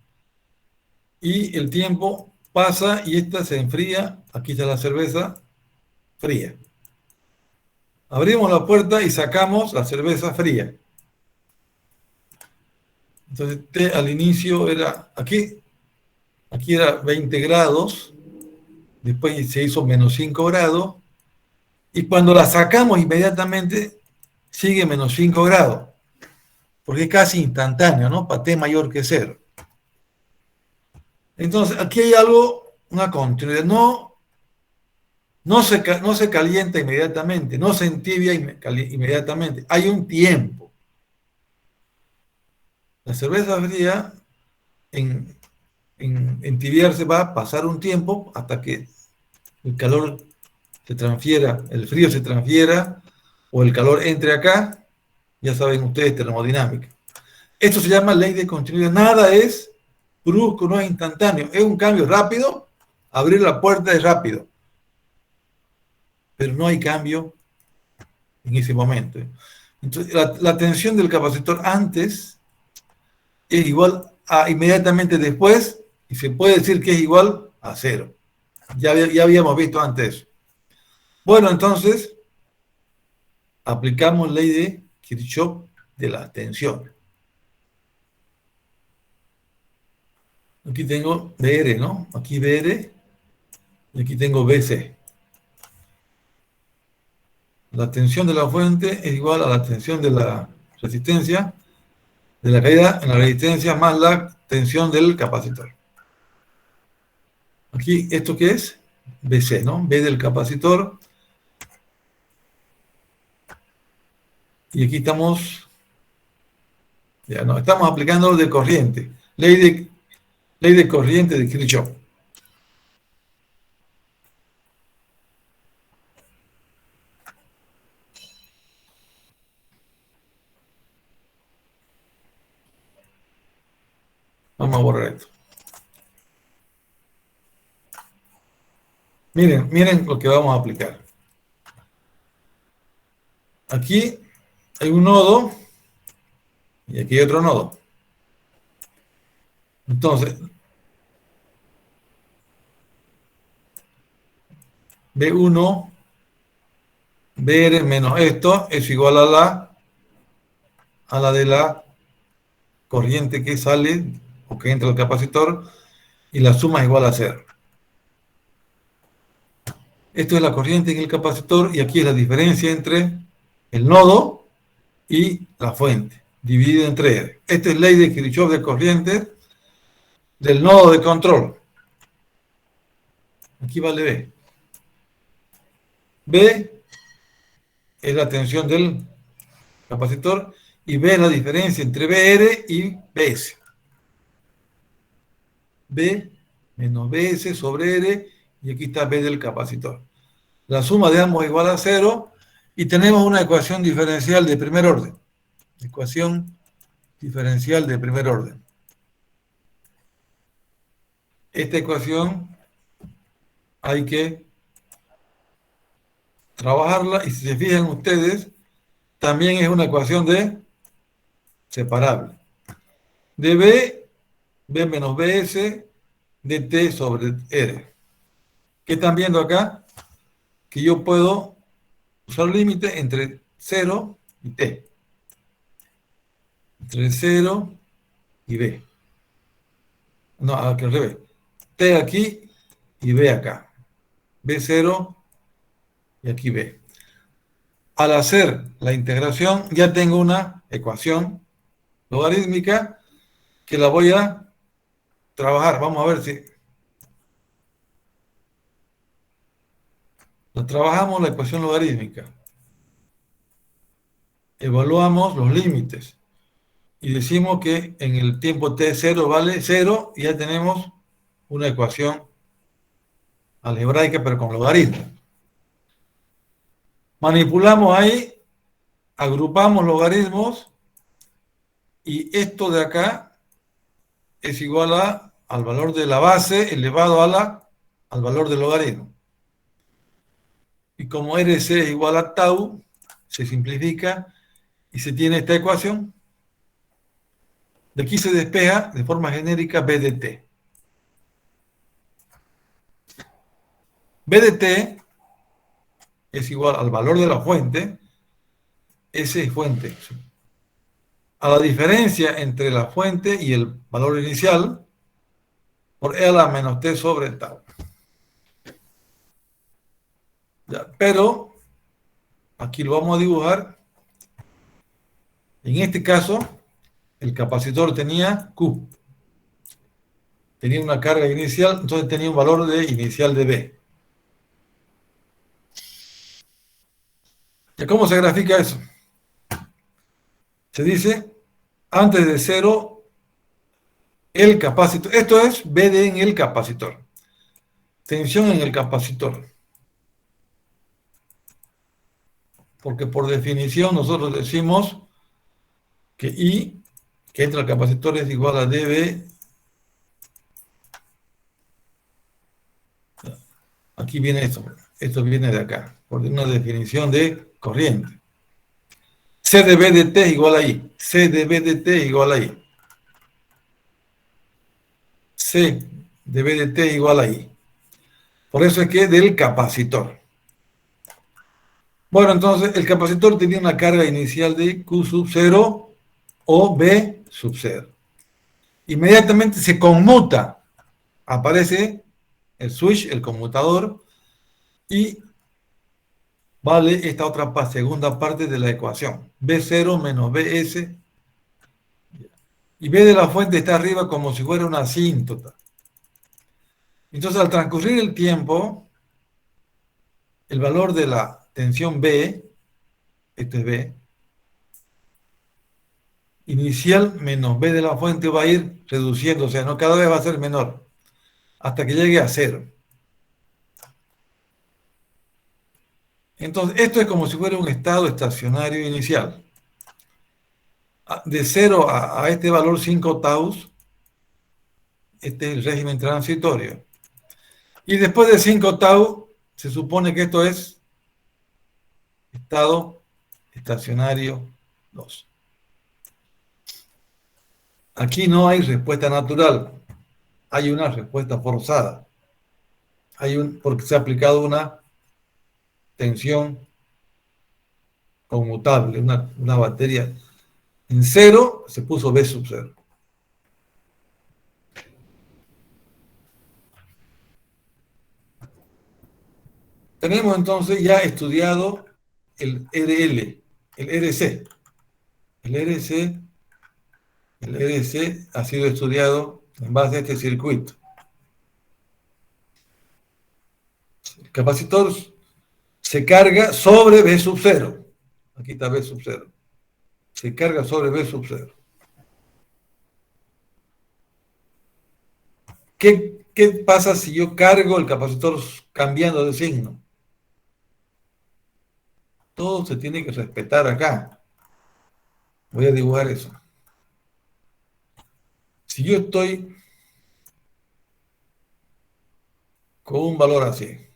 Y el tiempo pasa y esta se enfría. Aquí está la cerveza fría. Abrimos la puerta y sacamos la cerveza fría. Entonces T al inicio era aquí era 20 grados, después se hizo menos 5 grados, y cuando la sacamos inmediatamente sigue menos 5 grados, porque es casi instantáneo, ¿no? Para T mayor que 0. Entonces aquí hay algo, una continuidad, no se calienta inmediatamente, no se entibia inmediatamente, hay un tiempo. La cerveza fría en entibiarse va a pasar un tiempo hasta que el calor se transfiera, el frío se transfiera o el calor entre acá, ya saben ustedes, termodinámica. Esto se llama ley de continuidad. Nada es brusco, no es instantáneo, es un cambio rápido, abrir la puerta es rápido, pero no hay cambio en ese momento. Entonces, la tensión del capacitor antes es igual a inmediatamente después, y se puede decir que es igual a 0. Ya habíamos visto antes eso. Bueno, entonces, aplicamos ley de Kirchhoff de la tensión. Aquí tengo BR, ¿no? Aquí BR, y aquí tengo BC. La tensión de la fuente es igual a la tensión de la resistencia, de la caída en la resistencia más la tensión del capacitor. Aquí, ¿esto qué es? BC, ¿no? B del capacitor. Y aquí estamos, ya no, estamos aplicando de corriente. Ley de corriente de Kirchhoff. Vamos a borrar esto. Miren lo que vamos a aplicar. Aquí hay un nodo y aquí hay otro nodo. Entonces, B1, BR menos esto es igual a la de la corriente que sale o que entra al capacitor, y la suma es igual a 0. Esto es la corriente en el capacitor y aquí es la diferencia entre el nodo y la fuente, dividido entre R. Esta es ley de Kirchhoff de corriente del nodo de control. Aquí vale B. B es la tensión del capacitor y B es la diferencia entre BR y BS. B menos BS sobre R, y aquí está B del capacitor. La suma de ambos es igual a 0 y tenemos una ecuación diferencial de primer orden. Ecuación diferencial de primer orden. Esta ecuación hay que trabajarla, y si se fijan ustedes, también es una ecuación de separable. De B menos BS, de T sobre R. ¿Qué están viendo acá? Que yo puedo usar límite entre 0 y T. Entre 0 y B. No, aquí al revés. T aquí y B acá. B0 y aquí B. Al hacer la integración ya tengo una ecuación logarítmica que la voy a trabajar. Vamos a ver si la trabajamos, la ecuación logarítmica. Evaluamos los límites. y decimos que en el tiempo t0 vale 0 y ya tenemos una ecuación algebraica pero con logaritmos. Manipulamos ahí, agrupamos logaritmos y esto de acá es igual al valor de la base elevado al valor del logaritmo. Y como RC es igual a tau, se simplifica y se tiene esta ecuación. De aquí se despeja de forma genérica B de t. B de t es igual al valor de la fuente, S es fuente, a la diferencia entre la fuente y el valor inicial por E a la menos t sobre tau. Ya, pero aquí lo vamos a dibujar. En este caso, el capacitor tenía Q. Tenía una carga inicial, entonces tenía un valor inicial de B. ¿Y cómo se grafica eso? Se dice, antes de 0, el capacitor. Esto es BD en el capacitor. Tensión en el capacitor. Porque por definición nosotros decimos que I, que entra al capacitor, es igual a dB. Aquí viene esto. Esto viene de acá, por una definición de corriente. C de B de T es igual a I. C de B de T es igual a I. C de B de T es igual a I. Por eso es que del capacitor. Bueno, entonces el capacitor tenía una carga inicial de Q sub 0 o B sub 0. Inmediatamente se conmuta. Aparece el switch, el conmutador, y vale esta otra segunda parte de la ecuación. B0 menos BS. Y B de la fuente está arriba como si fuera una asíntota. Entonces, al transcurrir el tiempo, el valor de la tensión B, esto es B, inicial menos B de la fuente va a ir reduciéndose, ¿no? Cada vez va a ser menor, hasta que llegue a 0. Entonces, esto es como si fuera un estado estacionario inicial. De 0 a este valor 5 taus, este es el régimen transitorio. Y después de 5 tau, se supone que esto es estado estacionario 2. Aquí no hay respuesta natural, hay una respuesta forzada. Porque se ha aplicado una tensión conmutable, una batería. En 0 se puso B sub 0. Tenemos entonces ya estudiado el RL, el RC. El RC ha sido estudiado en base a este circuito. El capacitor se carga sobre B sub 0. Aquí está B sub 0. Se carga sobre B sub 0. ¿Qué pasa si yo cargo el capacitor cambiando de signo? Todo se tiene que respetar acá. Voy a dibujar eso. Si yo estoy con un valor así,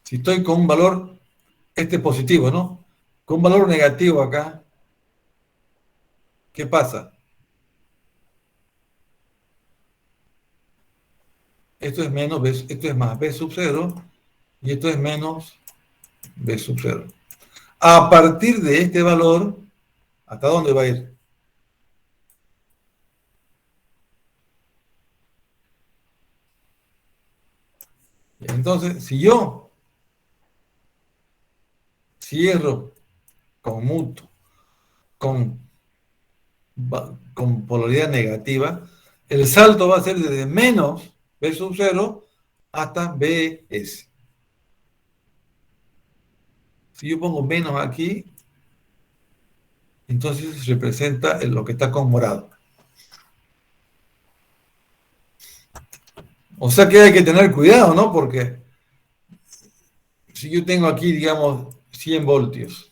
si estoy con un valor, este positivo, ¿no? Con un valor negativo acá, ¿qué pasa? Esto es menos B, esto es más B sub 0 y esto es menos B sub 0. A partir de este valor, ¿hasta dónde va a ir? Entonces, si yo cierro conmuto con polaridad negativa, el salto va a ser desde menos B sub 0 hasta BS. Si yo pongo menos aquí, entonces representa lo que está con morado. O sea que hay que tener cuidado, ¿no? Porque si yo tengo aquí, digamos, 100 voltios,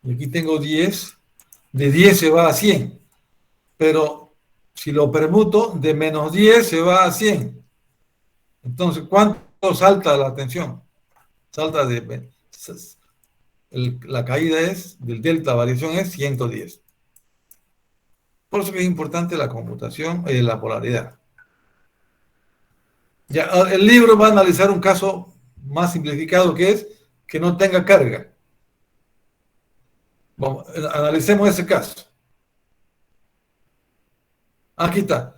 y aquí tengo 10, de 10 se va a 100. Pero si lo permuto, de menos 10 se va a 100. Entonces, ¿cuánto salta la tensión? Salta la caída del delta, variación es 110. Por eso que es importante la computación y la polaridad. Ya, el libro va a analizar un caso más simplificado que es que no tenga carga. Vamos, analicemos ese caso. Aquí está.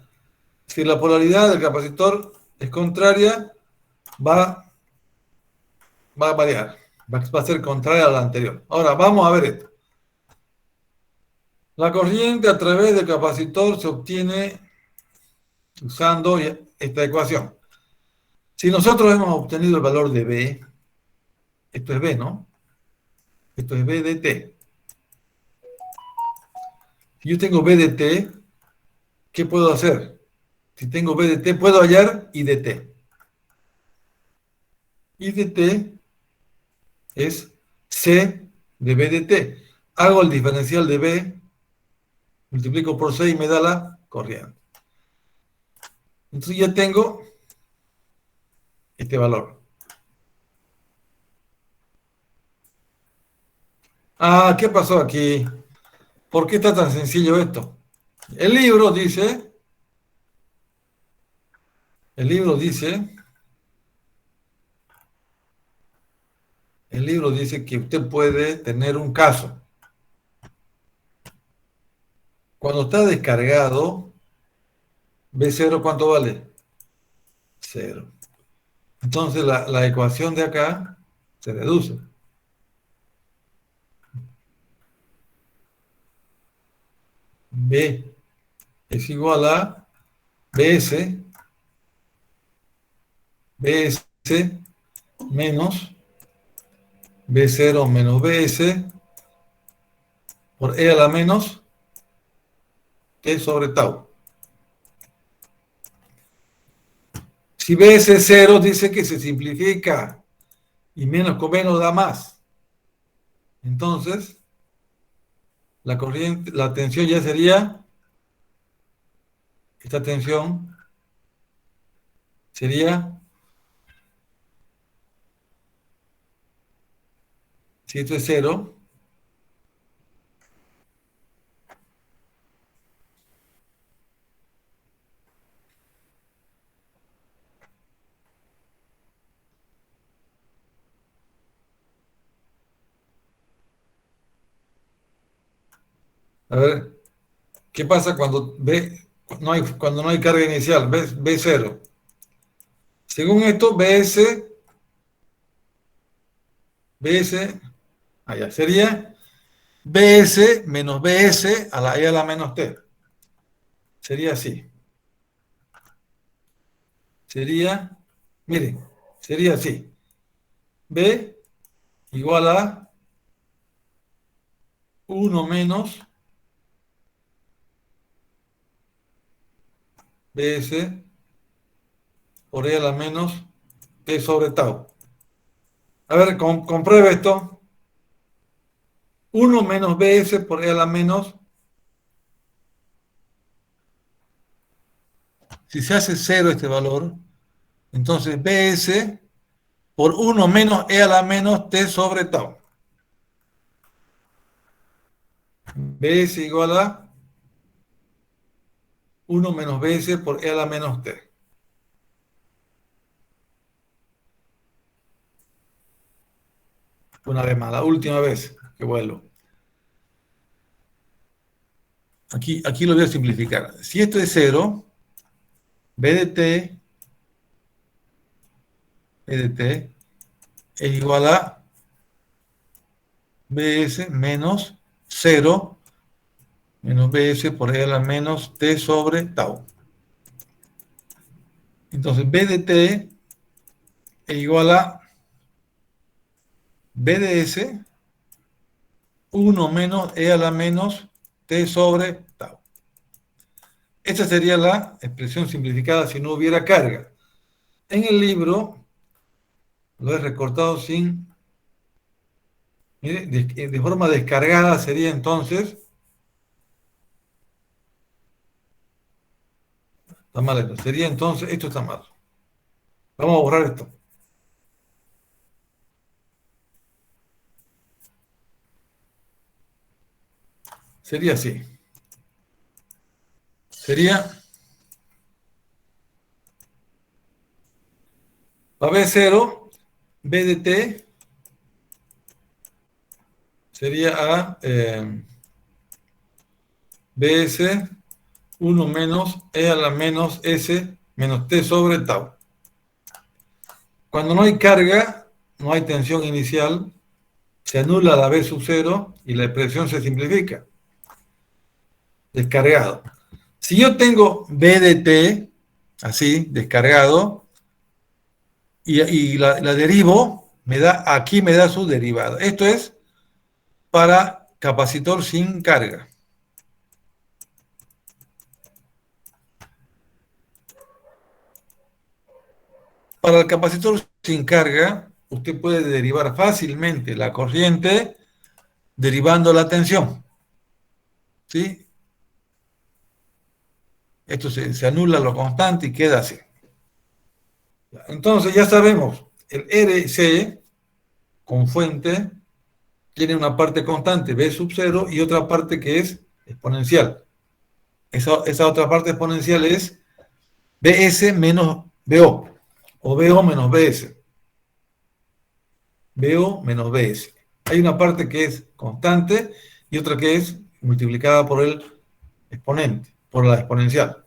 Si la polaridad del capacitor es contraria, va a variar. Va a ser contraria a la anterior. Ahora, vamos a ver esto. La corriente a través del capacitor se obtiene usando esta ecuación. Si nosotros hemos obtenido el valor de B, esto es B, ¿no? Esto es B de T. Si yo tengo B de T, ¿qué puedo hacer? Si tengo B de T, puedo hallar I de T. I de T es C de B de T. Hago el diferencial de B, multiplico por C y me da la corriente. Entonces ya tengo este valor. Ah, ¿qué pasó aquí? ¿Por qué está tan sencillo esto? El libro dice que usted puede tener un caso. Cuando está descargado, B0, ¿cuánto vale? 0. Entonces la ecuación de acá se reduce. B es igual a BS menos B0 menos BS por E a la menos T sobre tau. Si BS es 0, dice que se simplifica y menos con menos da más. Entonces, la corriente, la tensión ya sería, esta tensión sería, si esto es 0, a ver, ¿qué pasa cuando cuando no hay carga inicial? B0. Según esto, BS, allá sería BS menos BS a la E a la menos T. Sería así. Miren, sería así. B igual a 1 menos BS por E a la menos T sobre tau. A ver, compruebe esto. 1 menos BS por E a la menos. Si se hace 0 este valor, entonces BS por 1 menos E a la menos T sobre tau. BS igual a 1 menos BS por E a la menos T. Una vez más, la última vez que vuelvo. Aquí lo voy a simplificar. Si esto es 0, B de T es igual a BS menos 0 menos BS por E a la menos T sobre tau. Entonces B de T es igual a B de S, 1 menos E a la menos T sobre tau. Esta sería la expresión simplificada si no hubiera carga. En el libro lo he recortado sin... Mire, de forma descargada sería entonces... Está mal esto. Sería entonces... Esto está mal. Vamos a borrar esto. Sería así. Sería... Para B0, B de T sería a BS 1 menos E a la menos S menos T sobre tau. Cuando no hay carga, no hay tensión inicial, se anula la B sub 0 y la expresión se simplifica. Descargado. Si yo tengo B de T, así, descargado, y la derivo, aquí me da su derivada. Esto es para capacitor sin carga. Para el capacitor sin carga, usted puede derivar fácilmente la corriente derivando la tensión. ¿Sí? Esto se anula lo constante y queda así. Entonces ya sabemos, el RC con fuente tiene una parte constante, B sub 0, y otra parte que es exponencial. Esa otra parte exponencial es BS menos BO, o BO menos BS. BO menos BS. Hay una parte que es constante y otra que es multiplicada por el exponente, por la exponencial.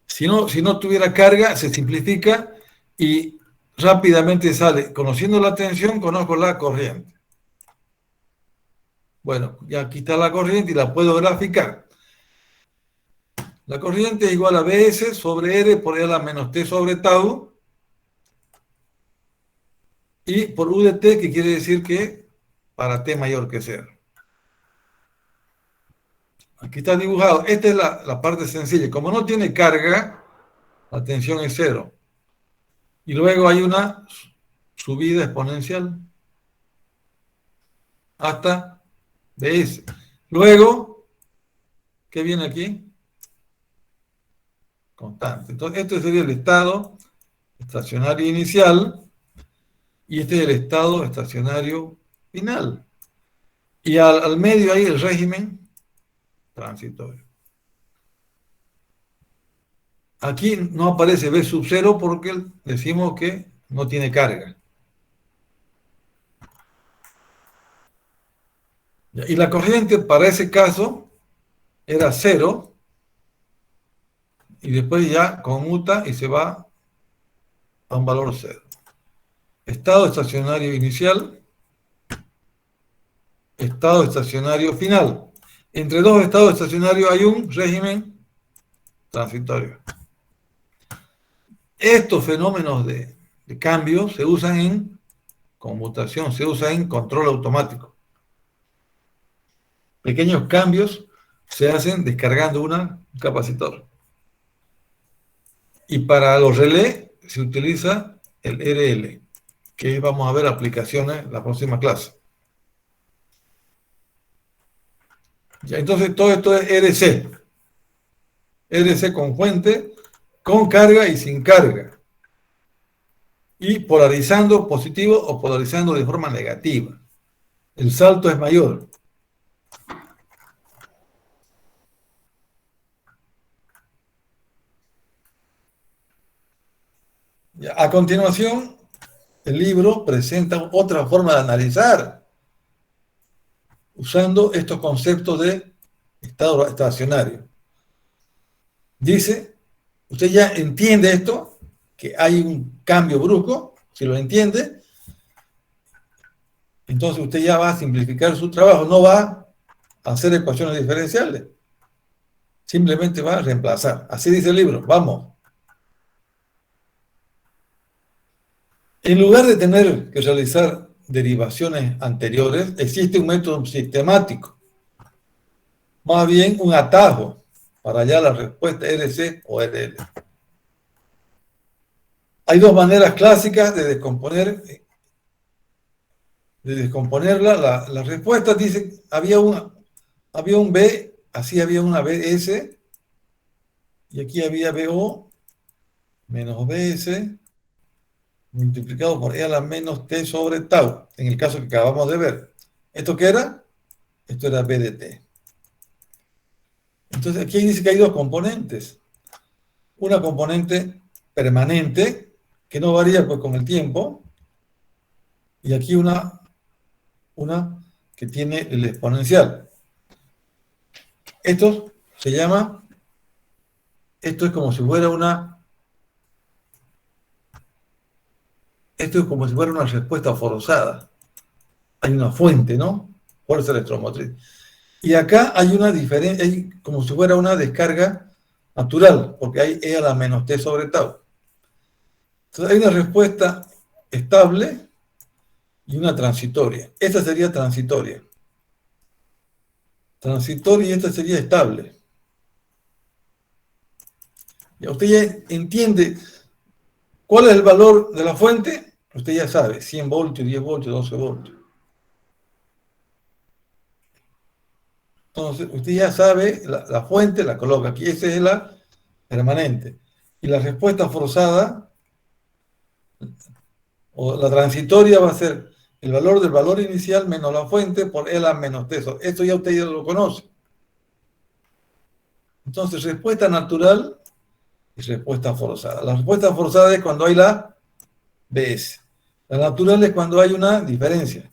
Si no tuviera carga, se simplifica y rápidamente sale. Conociendo la tensión, conozco la corriente. Bueno, ya aquí está la corriente y la puedo graficar. La corriente es igual a BS sobre R por E a la menos T sobre tau. Y por U de T, que quiere decir que para T mayor que 0. Aquí está dibujado. Esta es la parte sencilla. Como no tiene carga, la tensión es 0. Y luego hay una subida exponencial hasta BS. Luego, ¿qué viene aquí? Constante. Entonces, este sería el estado estacionario inicial y este es el estado estacionario final. Y al medio hay el régimen transitorio. Aquí no aparece B sub 0 porque decimos que no tiene carga. Y la corriente para ese caso era 0 y después ya conmuta y se va a un valor 0. Estado estacionario inicial, estado estacionario final. Entre dos estados estacionarios hay un régimen transitorio. Estos fenómenos de cambio se usan en conmutación, se usan en control automático. Pequeños cambios se hacen descargando un capacitor. Y para los relés se utiliza el RL, que vamos a ver aplicaciones en la próxima clase. Ya, entonces todo esto es RC. RC con fuente, con carga y sin carga. Y polarizando positivo o polarizando de forma negativa. El salto es mayor. Ya, a continuación, el libro presenta otra forma de analizar, usando estos conceptos de estado estacionario. Dice, usted ya entiende esto, que hay un cambio brusco, si lo entiende, entonces usted ya va a simplificar su trabajo, no va a hacer ecuaciones diferenciales, simplemente va a reemplazar. Así dice el libro, vamos. En lugar de tener que realizar derivaciones anteriores, existe un método sistemático, más bien un atajo para hallar la respuesta RC o RL. Hay dos maneras clásicas de descomponerla. La respuesta dice, había un B, así había una BS, y aquí había BO menos BS multiplicado por E a la menos T sobre tau, en el caso que acabamos de ver. ¿Esto qué era? Esto era B de T. Entonces aquí dice que hay dos componentes. Una componente permanente, que no varía pues con el tiempo, y aquí una que tiene el exponencial. Esto es como si fuera una respuesta forzada. Hay una fuente, ¿no? Fuerza electromotriz. Y acá hay una diferencia, hay como si fuera una descarga natural, porque hay E a la menos T sobre tau. Entonces hay una respuesta estable y una transitoria. Esta sería transitoria. Transitoria y esta sería estable. Ya usted ya entiende cuál es el valor de la fuente. Usted ya sabe, 100 voltios, 10 voltios, 12 voltios. Entonces, usted ya sabe, la fuente la coloca aquí. Esa es la permanente. Y la respuesta forzada, o la transitoria, va a ser el valor del valor inicial menos la fuente por E a la menos T. Esto ya usted ya lo conoce. Entonces, respuesta natural y respuesta forzada. La respuesta forzada es cuando hay la BS. La natural es cuando hay una diferencia.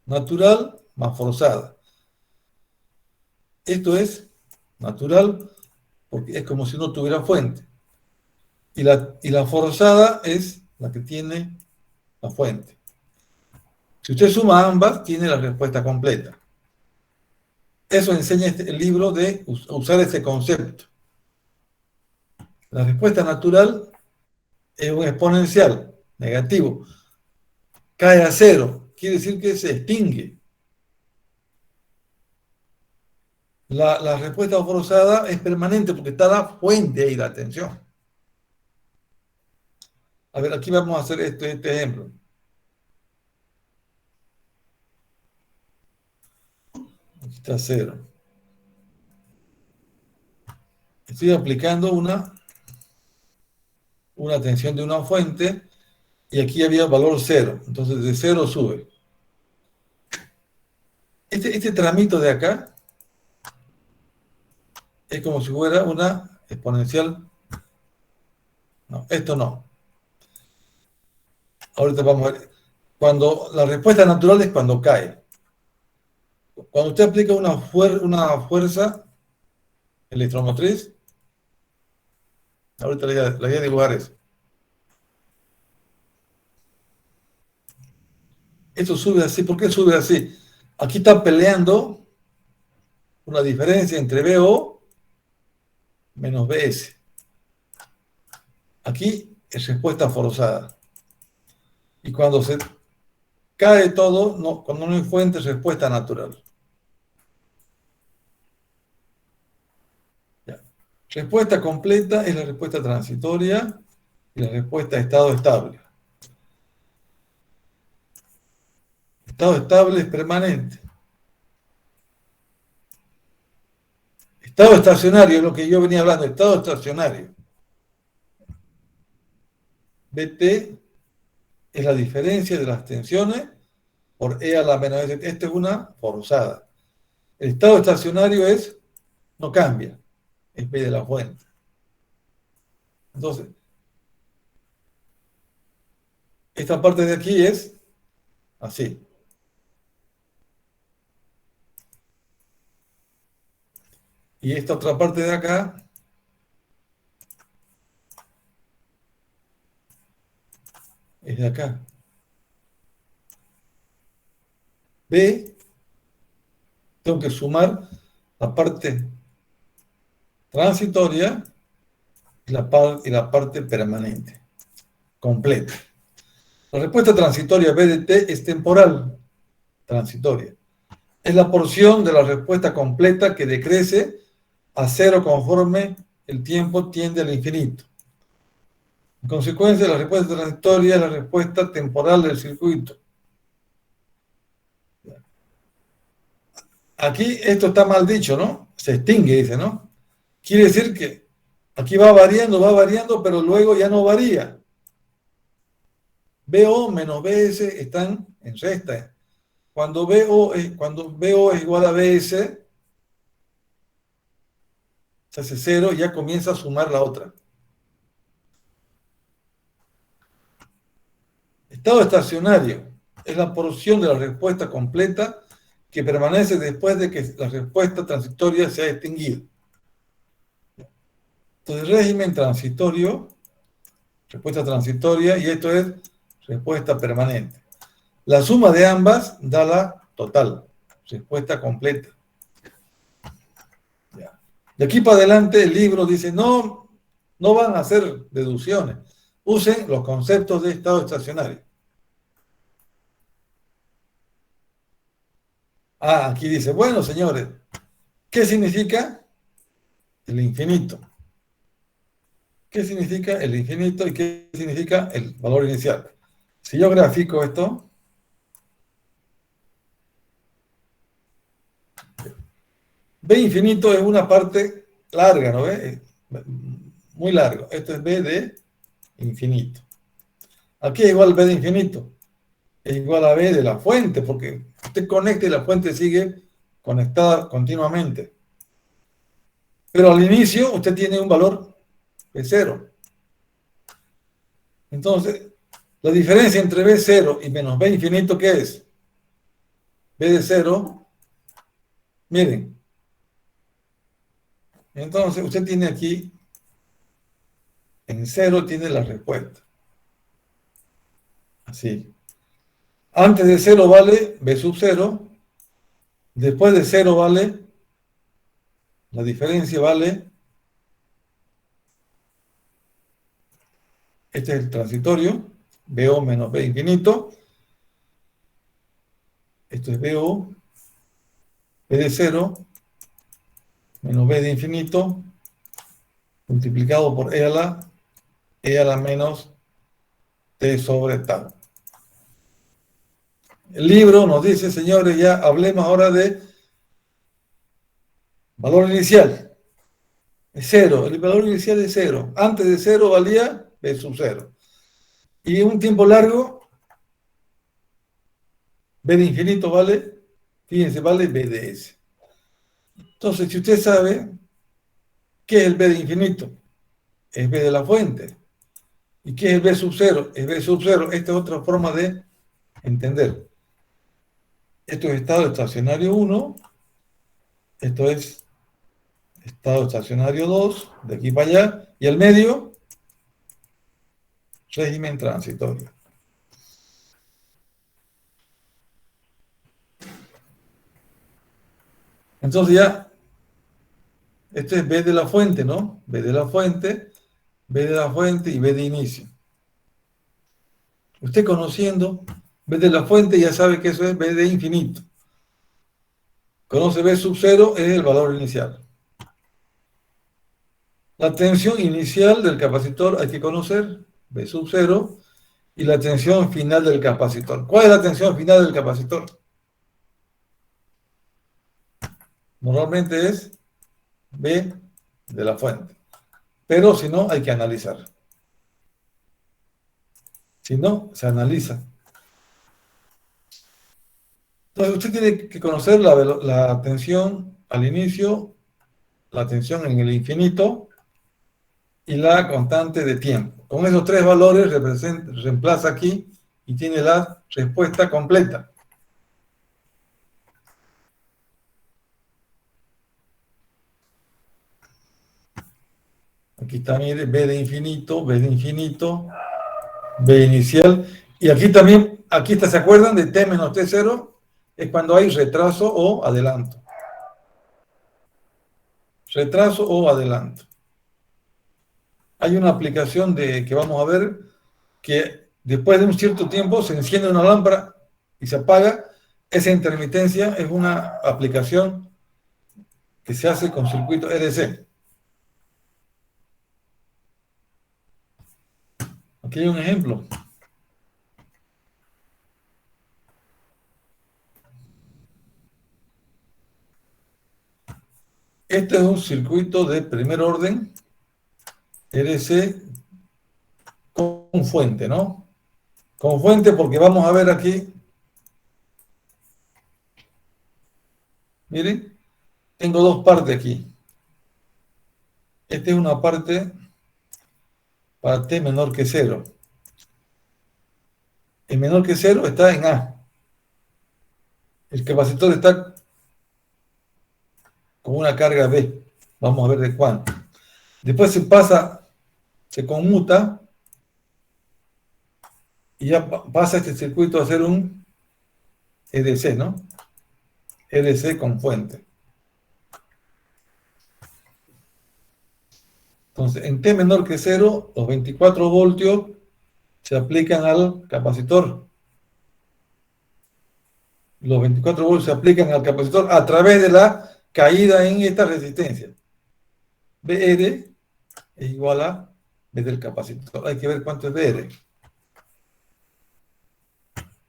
Natural más forzada. Esto es natural porque es como si no tuviera fuente. Y la forzada es la que tiene la fuente. Si usted suma ambas, tiene la respuesta completa. Eso enseña el libro de usar ese concepto. La respuesta natural es un exponencial negativo. Cae a cero. Quiere decir que se extingue. La respuesta forzada es permanente porque está la fuente ahí, la tensión. A ver, aquí vamos a hacer este ejemplo. Aquí está cero. Estoy aplicando una tensión de una fuente y aquí había valor cero. Entonces de cero sube. Este tramito de acá es como si fuera una exponencial. No, esto no. Ahorita vamos a ver. Cuando la respuesta natural es cuando cae. Cuando usted aplica una fuerza electromotriz, ahorita le voy a dibujar eso. Esto sube así. ¿Por qué sube así? Aquí está peleando una diferencia entre BO menos BS. Aquí es respuesta forzada. Y cuando se cae todo, cuando no hay fuente, es respuesta natural. Ya. Respuesta completa es la respuesta transitoria y la respuesta estado estable. Estado estable es permanente. Estado estacionario es lo que yo venía hablando, estado estacionario. BT es la diferencia de las tensiones por E a la menos S. Esta es una forzada. El estado estacionario no cambia, es B de la fuente. Entonces, esta parte de aquí es así. Y esta otra parte de acá es de acá. B, tengo que sumar la parte transitoria y la parte permanente. completa. La respuesta transitoria B de T es temporal, transitoria. Es la porción de la respuesta completa que decrece a cero conforme el tiempo tiende al infinito. En consecuencia, la respuesta transitoria es la respuesta temporal del circuito. Aquí esto está mal dicho, ¿no? Se extingue, dice, ¿no? Quiere decir que aquí va variando, pero luego ya no varía. BO menos BS están en resta. Cuando BO es igual a BS, se hace 0 y ya comienza a sumar la otra. Estado estacionario es la porción de la respuesta completa que permanece después de que la respuesta transitoria se ha extinguido. Entonces, régimen transitorio, respuesta transitoria, y esto es respuesta permanente. La suma de ambas da la total, respuesta completa. Ya. De aquí para adelante el libro dice, no van a hacer deducciones, usen los conceptos de estado estacionario. Aquí dice, bueno, señores, ¿qué significa el infinito? ¿Qué significa el infinito y qué significa el valor inicial? Si yo grafico esto, B infinito es una parte larga, ¿no ve? Muy largo. Esto es B de infinito. Aquí es igual a B de infinito. Es igual a B de la fuente, porque usted conecta y la fuente sigue conectada continuamente. Pero al inicio usted tiene un valor B0. Entonces, la diferencia entre B0 y menos B infinito, ¿qué es? B de 0, miren. Entonces, usted tiene aquí, en 0 tiene la respuesta. Así. Antes de 0 vale B sub 0, después de 0 vale, la diferencia vale, este es el transitorio, BO menos B infinito, esto es BO, B de 0, menos B de infinito, multiplicado por E a la menos T sobre tau. El libro nos dice, señores, ya hablemos ahora de valor inicial. Es 0, el valor inicial es 0. Antes de 0 valía B sub 0. Y en un tiempo largo, B de infinito vale, fíjense, vale B de S. Entonces, si usted sabe qué es el B de infinito, es B de la fuente. ¿Y qué es el B sub 0? Es B sub 0. Esta es otra forma de entender. Esto es estado estacionario 1, esto es estado estacionario 2, de aquí para allá, y el medio, régimen transitorio. Entonces ya, esto es B de la fuente, ¿no? B de la fuente, B de la fuente y B de inicio. Usted conociendo B de la fuente ya sabe que eso es B de infinito. Conoce B sub 0, es el valor inicial. La tensión inicial del capacitor hay que conocer, B sub 0, y la tensión final del capacitor. ¿Cuál es la tensión final del capacitor? Normalmente es B de la fuente. Pero si no, hay que analizar. Si no, se analiza. Entonces usted tiene que conocer la tensión al inicio, la tensión en el infinito y la constante de tiempo. Con esos tres valores reemplaza aquí y tiene la respuesta completa. Aquí está, mire, B de infinito, B inicial. Y aquí también, aquí está, ¿se acuerdan de T menos T0? Es cuando hay retraso o adelanto. Retraso o adelanto. Hay una aplicación que vamos a ver que después de un cierto tiempo se enciende una lámpara y se apaga. Esa intermitencia es una aplicación que se hace con circuito RC. Aquí hay un ejemplo. Este es un circuito de primer orden RC con fuente, ¿no? Con fuente porque vamos a ver aquí. Miren, tengo dos partes aquí. Esta es una parte para T menor que 0. El menor que 0 está en A. El capacitor está con una carga B. Vamos a ver de cuánto. Después se conmuta y ya pasa este circuito a ser un EDC, ¿no? EDC con fuente. Entonces, en T menor que 0, los 24 voltios se aplican al capacitor. Los 24 voltios se aplican al capacitor a través de la caída en esta resistencia. BR es igual a B del capacitor. Hay que ver cuánto es BR.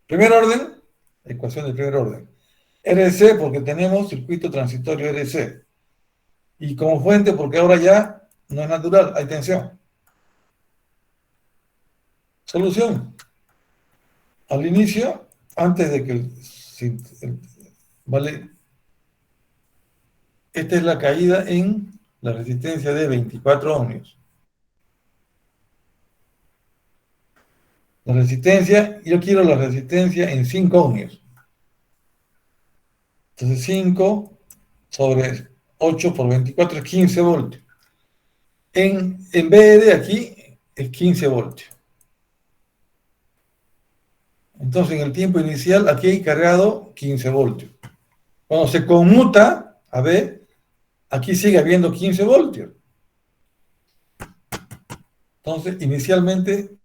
Primer orden, ecuación de primer orden. RC porque tenemos circuito transitorio RC. Y como fuente porque ahora ya no es natural, hay tensión. Solución. Al inicio, antes de que ¿vale? Esta es la caída en la resistencia de 24 ohmios. La resistencia, yo quiero la resistencia en 5 ohmios. Entonces 5 sobre 8 por 24 es 15 voltios. En vez de aquí es 15 voltios. Entonces en el tiempo inicial aquí hay cargado 15 voltios. Cuando se conmuta a B, aquí sigue habiendo 15 voltios. Entonces inicialmente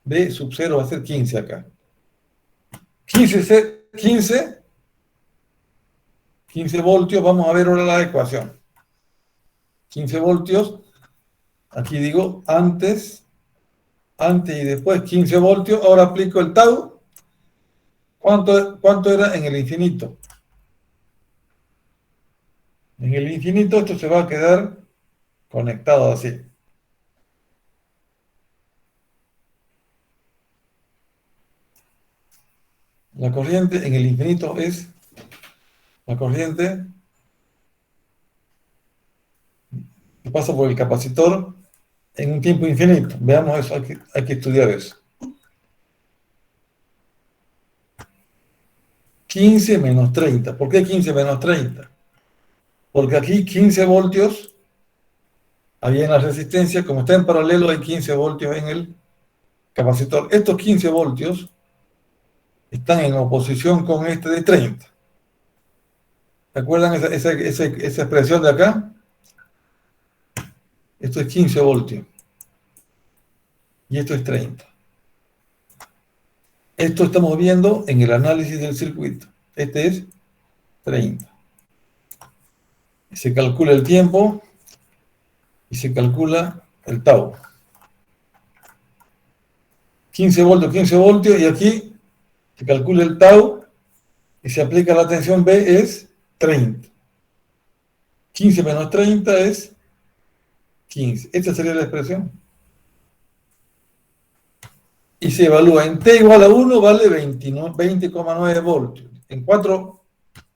B sub 0 va a ser 15 acá. 15 voltios, vamos a ver ahora la ecuación. 15 voltios, aquí digo antes y después 15 voltios, ahora aplico el tau. ¿Cuánto era en el infinito? En el infinito esto se va a quedar conectado así. La corriente en el infinito es la corriente que pasa por el capacitor en un tiempo infinito. Veamos eso, hay que estudiar eso. 15 menos 30. ¿Por qué 15 menos 30? Porque aquí 15 voltios había en la resistencia, como está en paralelo hay 15 voltios en el capacitor. Estos 15 voltios están en oposición con este de 30. ¿Recuerdan esa expresión de acá? Esto es 15 voltios. Y esto es 30. Esto estamos viendo en el análisis del circuito. Este es 30. Se calcula el tiempo y se calcula el tau. 15 voltios, y aquí se calcula el tau y se aplica la tensión B, es 30. 15 menos 30 es 15. Esta sería la expresión. Y se evalúa en T igual a 1, vale 20,9 voltios. En 4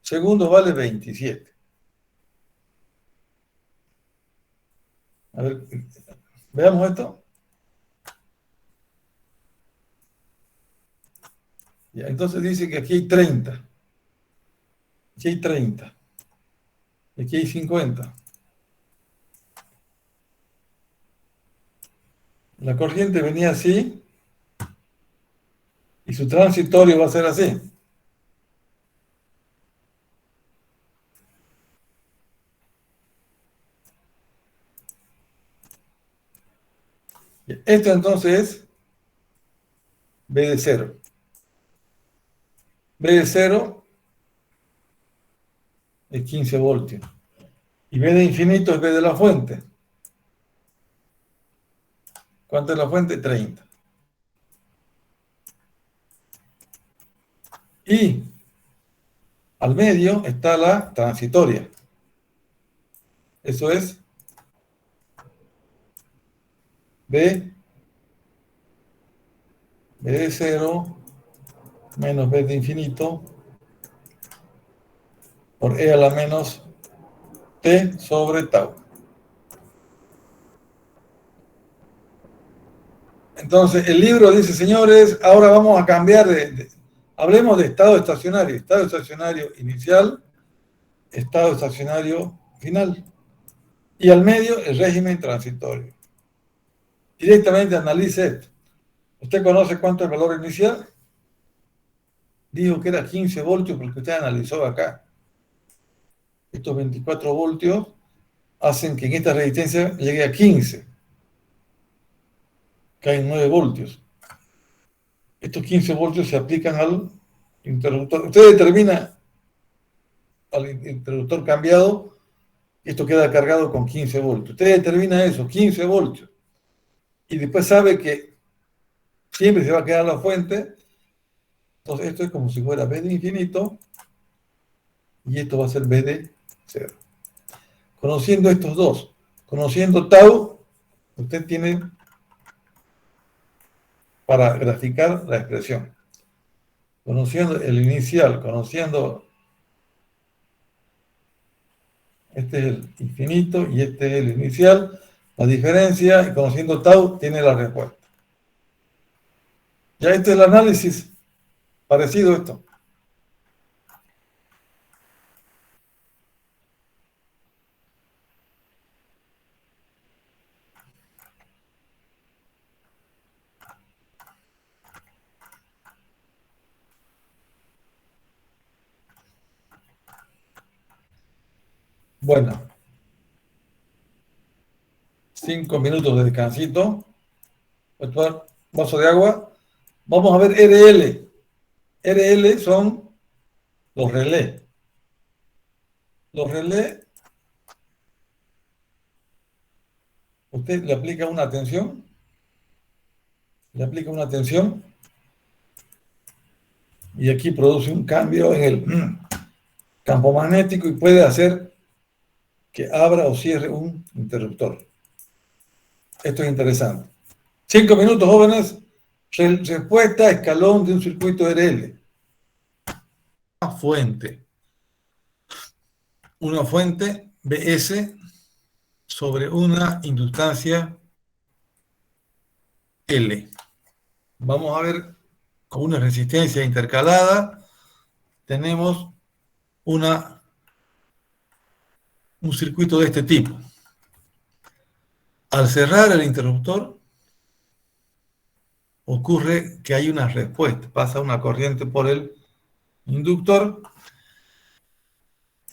segundos vale 27. A ver, veamos esto. Ya, entonces dice que aquí hay 30. Aquí hay 30. Aquí hay 50. La corriente venía así. Y su transitorio va a ser así. Esto entonces es B de 0. B de 0 es 15 voltios. Y B de infinito es B de la fuente. ¿Cuánto es la fuente? 30. Y al medio está la transitoria. Eso es B de 0 menos B de infinito por E a la menos T sobre tau. Entonces, el libro dice, señores, ahora vamos a cambiar hablemos de estado estacionario inicial, estado estacionario final, y al medio el régimen transitorio. Directamente analice esto. ¿Usted conoce cuánto es el valor inicial? Dijo que era 15 voltios porque usted analizó acá. Estos 24 voltios hacen que en esta resistencia llegue a 15. Caen 9 voltios. Estos 15 voltios se aplican al interruptor. Usted determina al interruptor cambiado, esto queda cargado con 15 voltios. Usted determina eso, 15 voltios. Y después sabe que siempre se va a quedar la fuente. Entonces esto es como si fuera B de infinito y esto va a ser B de 0. Conociendo estos dos, conociendo tau, usted tiene para graficar la expresión. Conociendo el inicial, conociendo este es el infinito y este es el inicial, la diferencia, y conociendo tau, tiene la respuesta. Ya este es el análisis parecido a esto. Bueno, 5 minutos de descansito. Voy a tomar un vaso de agua. Vamos a ver RL. RL son los relés. Los relés, usted le aplica una tensión. Le aplica una tensión. Y aquí produce un cambio en el campo magnético y puede hacer que abra o cierre un interruptor. Esto es interesante. 5 minutos, jóvenes. Respuesta a escalón de un circuito RL. Una fuente BS sobre una inductancia L. Vamos a ver con una resistencia intercalada. Tenemos un circuito de este tipo. Al cerrar el interruptor, ocurre que hay una respuesta. Pasa una corriente por el inductor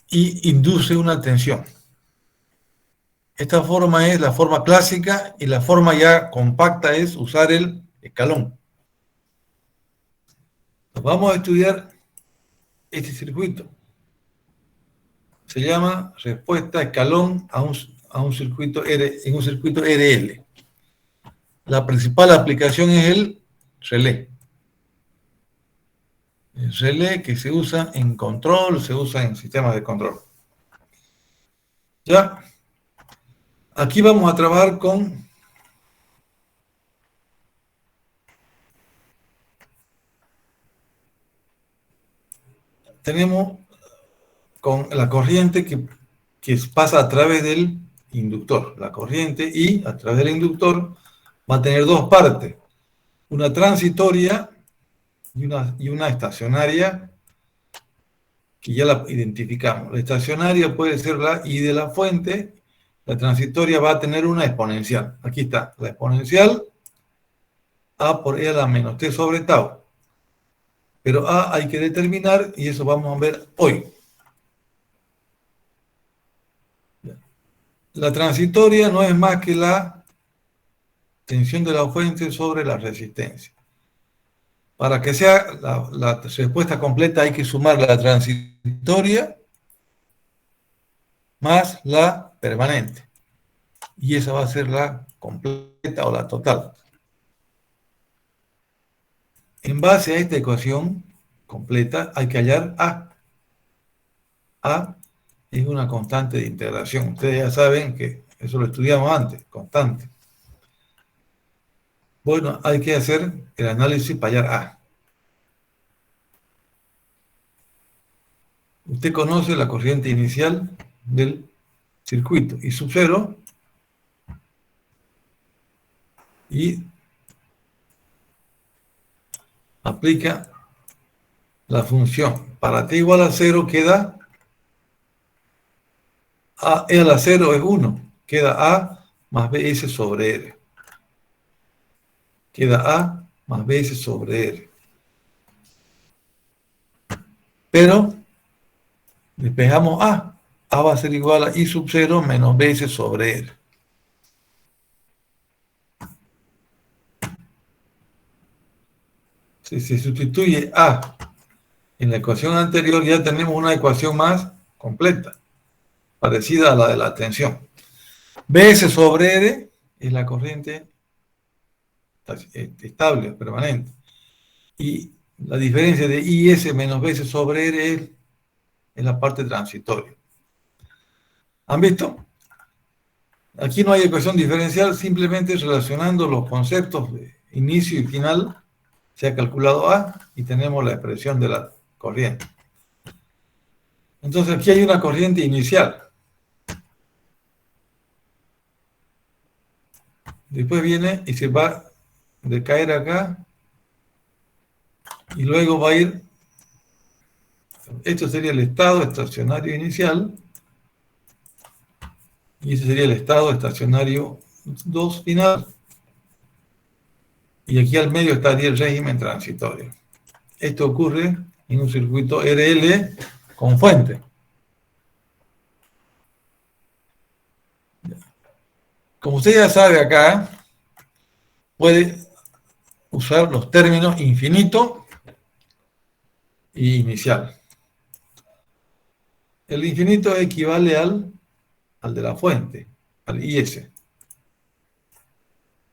y induce una tensión. Esta forma es la forma clásica y la forma ya compacta es usar el escalón. Vamos a estudiar este circuito. Se llama respuesta escalón a un circuito en un circuito RL. La principal aplicación es el relé. El relé que se usa en control, se usa en sistemas de control. Ya. Aquí vamos a trabajar con tenemos con la corriente que pasa a través del inductor. La corriente y a través del inductor va a tener dos partes. Una transitoria y una estacionaria que ya la identificamos. La estacionaria puede ser la I de la fuente. La transitoria va a tener una exponencial. Aquí está, la exponencial A por E a la menos T sobre tau. Pero A hay que determinar y eso vamos a ver hoy. La transitoria no es más que la tensión de la fuente sobre la resistencia. Para que sea la respuesta completa hay que sumar la transitoria más la permanente. Y esa va a ser la completa o la total. En base a esta ecuación completa hay que hallar A. A es una constante de integración. Ustedes ya saben que eso lo estudiamos antes, constante. Bueno, hay que hacer el análisis para hallar A. Usted conoce la corriente inicial del circuito I sub 0 y aplica la función. Para t igual a 0 queda A, E a la 0 es 1. Queda A más BS sobre R. Queda A más BS sobre R. Pero despejamos A. A va a ser igual a I sub 0 menos BS sobre R. Si se sustituye A en la ecuación anterior, ya tenemos una ecuación más completa, parecida a la de la tensión. BS sobre R es la corriente estable, permanente. Y la diferencia de IS menos BS sobre R es la parte transitoria. ¿Han visto? Aquí no hay ecuación diferencial, simplemente relacionando los conceptos de inicio y final, se ha calculado A y tenemos la expresión de la corriente. Entonces aquí hay una corriente inicial. Después viene y se va a decaer acá y luego va a ir, esto sería el estado estacionario inicial y ese sería el estado estacionario 2 final. Y aquí al medio estaría el régimen transitorio. Esto ocurre en un circuito RL con fuente. Como usted ya sabe acá, puede usar los términos infinito y inicial. El infinito equivale al de la fuente, al IS.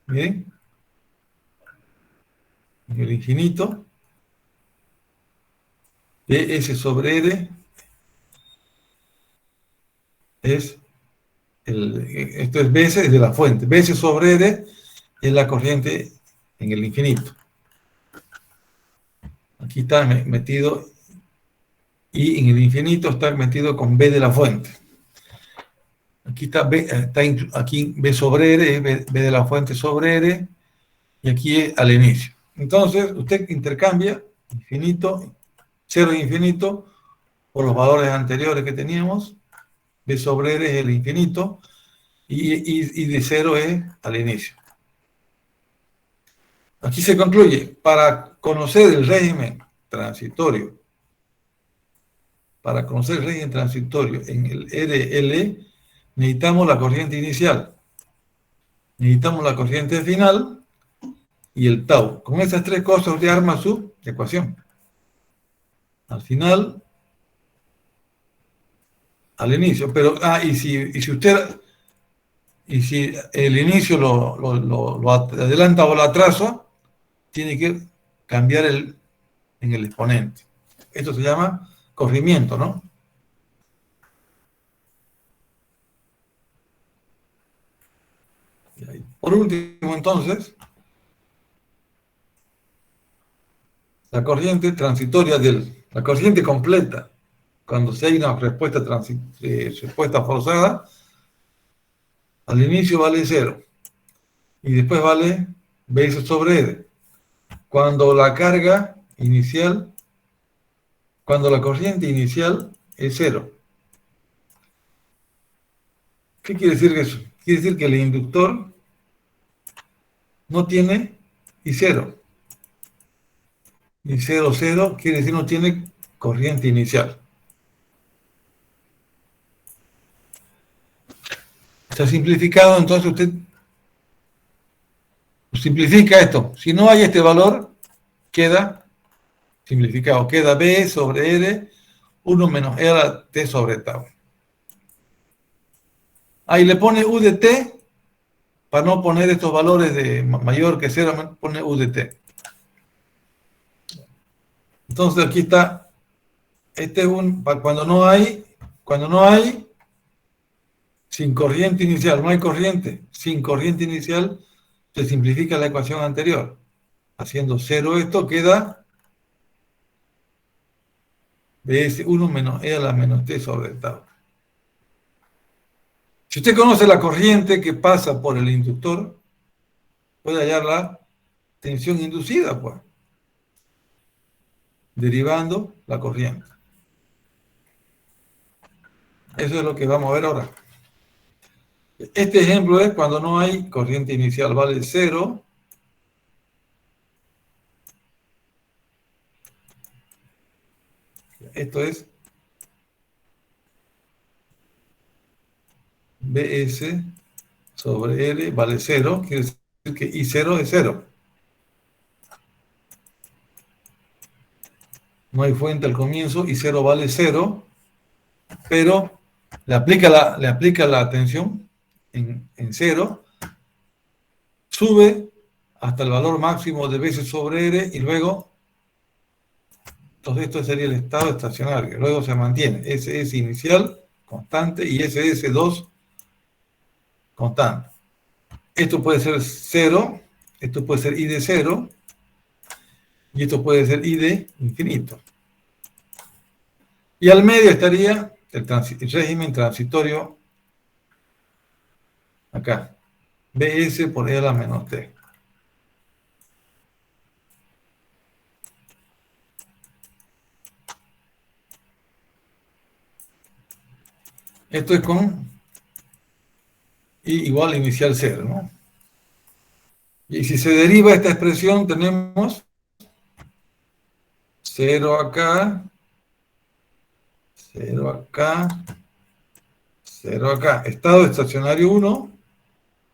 ¿Bien? El infinito, BS sobre R, esto es BS de la fuente. BS sobre R es la corriente en el infinito. Aquí está metido, y en el infinito está metido con B de la fuente. Aquí está B, aquí B sobre R, es B de la fuente sobre R, y aquí es al inicio. Entonces, usted intercambia infinito, 0 e infinito, por los valores anteriores que teníamos. B sobre R es el infinito, y de 0 es al inicio. Aquí se concluye, para conocer el régimen transitorio, en el RL, necesitamos la corriente inicial, necesitamos la corriente final, y el tau. Con esas tres cosas usted arma su ecuación. Al final, al inicio. Pero, y si el inicio lo adelanta o lo atrasa, tiene que cambiar en el exponente. Esto se llama corrimiento, ¿no? Por último, entonces, la corriente transitoria la corriente completa, cuando se hay una respuesta forzada, al inicio vale 0, y después vale BS sobre R. Cuando la corriente inicial es 0. ¿Qué quiere decir eso? Quiere decir que el inductor no tiene I0. Y 0, 0 quiere decir no tiene corriente inicial. Está simplificado, entonces usted simplifica esto. Si no hay este valor, queda simplificado. Queda B sobre R, 1 menos E a la T sobre tau. Ahí le pone U de T, para no poner estos valores de mayor que 0, pone U de T. Entonces aquí está, este es cuando no hay, sin corriente inicial, no hay corriente, sin corriente inicial, se simplifica la ecuación anterior. Haciendo 0 esto, queda BS1 menos E a la menos T sobre tau. Si usted conoce la corriente que pasa por el inductor, puede hallar la tensión inducida, pues, derivando la corriente. Eso es lo que vamos a ver ahora. Este ejemplo es cuando no hay corriente inicial, vale 0. Esto es BS sobre L vale 0, quiere decir que I0 es 0. No hay fuente al comienzo, I0 vale 0, pero le aplica la tensión en 0, sube hasta el valor máximo de BS sobre R y luego, entonces esto sería el estado estacionario, luego se mantiene SS inicial constante y SS2 constante. Esto puede ser 0, esto puede ser I de 0 y esto puede ser I de infinito. Y al medio estaría el régimen transitorio acá, BS por E a la menos T. Esto es con I igual a inicial 0, ¿no? Y si se deriva esta expresión, tenemos 0 acá, 0 acá, 0 acá. Estado estacionario 1,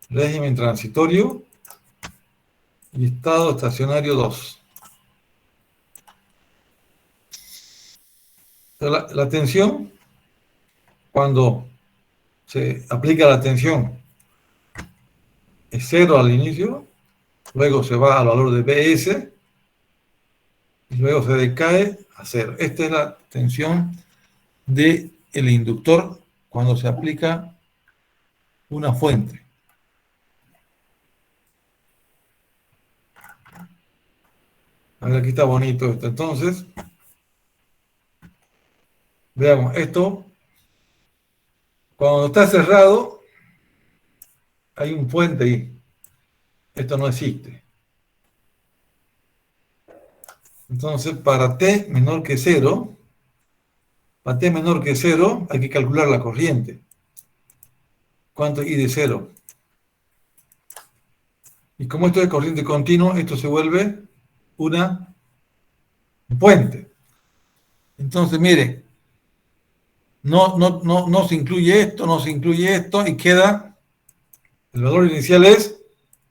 régimen transitorio, y estado estacionario 2. La tensión, cuando se aplica la tensión, es 0 al inicio, luego se va al valor de BS, y luego se decae a 0. Esta es la tensión del inductor cuando se aplica una fuente. A ver, aquí está bonito esto. Entonces, veamos, esto, cuando está cerrado, hay un puente ahí. Esto no existe. Entonces, para T menor que 0, hay que calcular la corriente. ¿Cuánto es I de 0? Y como esto es corriente continua, esto se vuelve un puente. Entonces, mire, no se incluye esto, y queda, el valor inicial es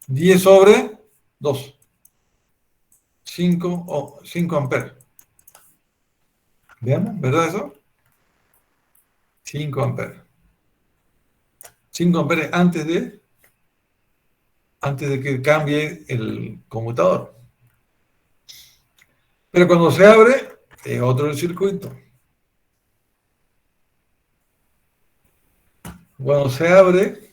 10 sobre 2. 5 amperes. Veamos, ¿verdad eso? 5 amperes. 5 amperes antes de que cambie el conmutador. Pero cuando se abre, es otro el circuito. Cuando se abre,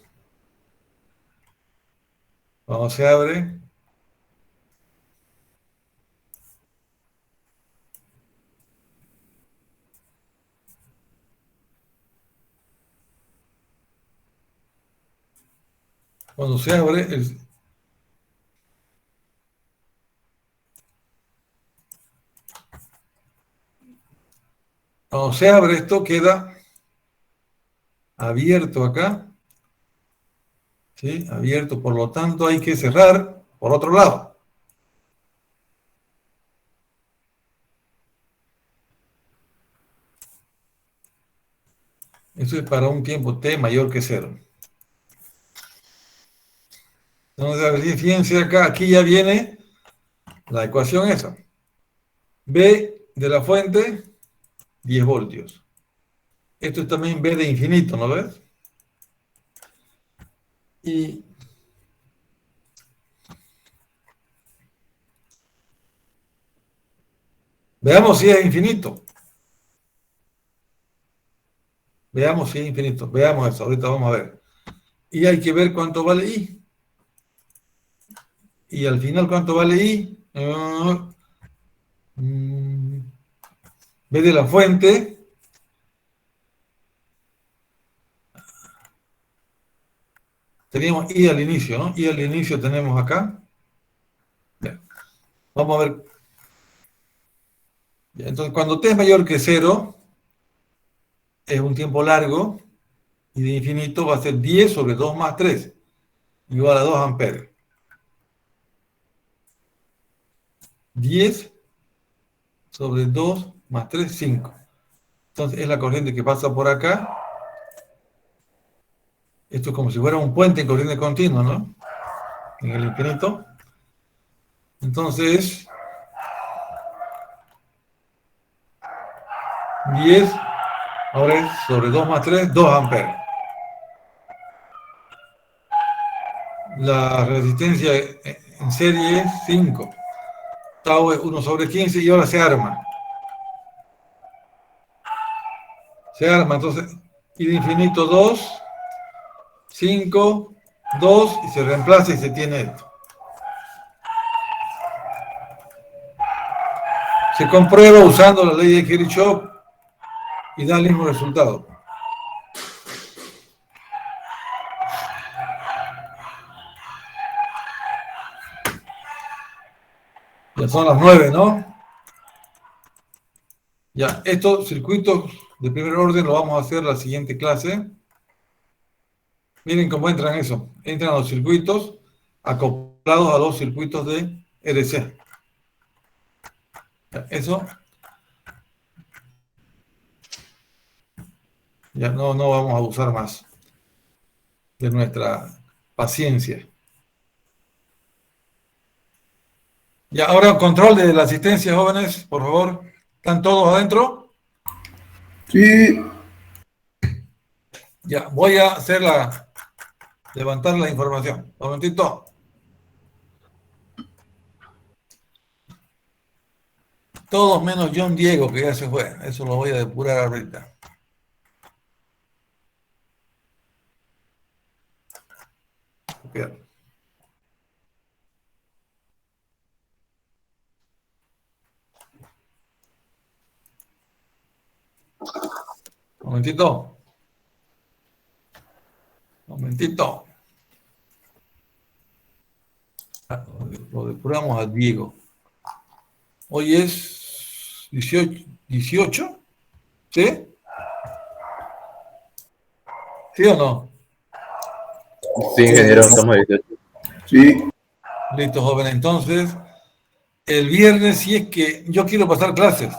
esto queda abierto acá. ¿Sí? Abierto, por lo tanto hay que cerrar por otro lado. Eso es para un tiempo t mayor que 0. Entonces, fíjense acá, aquí ya viene la ecuación esa. B de la fuente, 10 voltios. Esto es también B de infinito, ¿no ves? Y veamos si es infinito. Veamos si es infinito. Veamos eso, ahorita vamos a ver. Y hay que ver cuánto vale I. Y al final, ¿cuánto vale I? B de la fuente. Teníamos I al inicio, ¿no? I al inicio tenemos acá. Bien. Vamos a ver. Bien, entonces, cuando t es mayor que 0, es un tiempo largo, y de infinito va a ser 10 sobre 2 más 3, igual a 2 amperes. 10 sobre 2 más 3, 5. Entonces, es la corriente que pasa por acá. Esto es como si fuera un puente en corriente continua, ¿no? En el infinito. Entonces, 10, ahora es sobre 2 más 3, 2 amperes. La resistencia en serie es 5. Tau es 1 sobre 15 y ahora se arma. Se arma, entonces, I de infinito 2, 5, 2, y se reemplaza y se tiene esto. Se comprueba usando la ley de Kirchhoff y da el mismo resultado. Ya son las 9, ¿no? Ya, estos circuitos de primer orden lo vamos a hacer la siguiente clase. Miren cómo entran eso. Entran los circuitos acoplados a los circuitos de RC. Ya, eso ya no vamos a abusar más de nuestra paciencia. Ya, ahora control de la asistencia, jóvenes, por favor. ¿Están todos adentro? Sí. Ya, voy a levantar la información. Un momentito. Todos menos John Diego, que ya se fue. Eso lo voy a depurar ahorita. Bien. Un momentito. Un momentito. Lo depuramos a Diego. Hoy es 18. ¿Sí? ¿Sí o no? Sí, ingeniero, estamos 18. Sí. Listo, joven. Entonces, el viernes, si es que yo quiero pasar clases,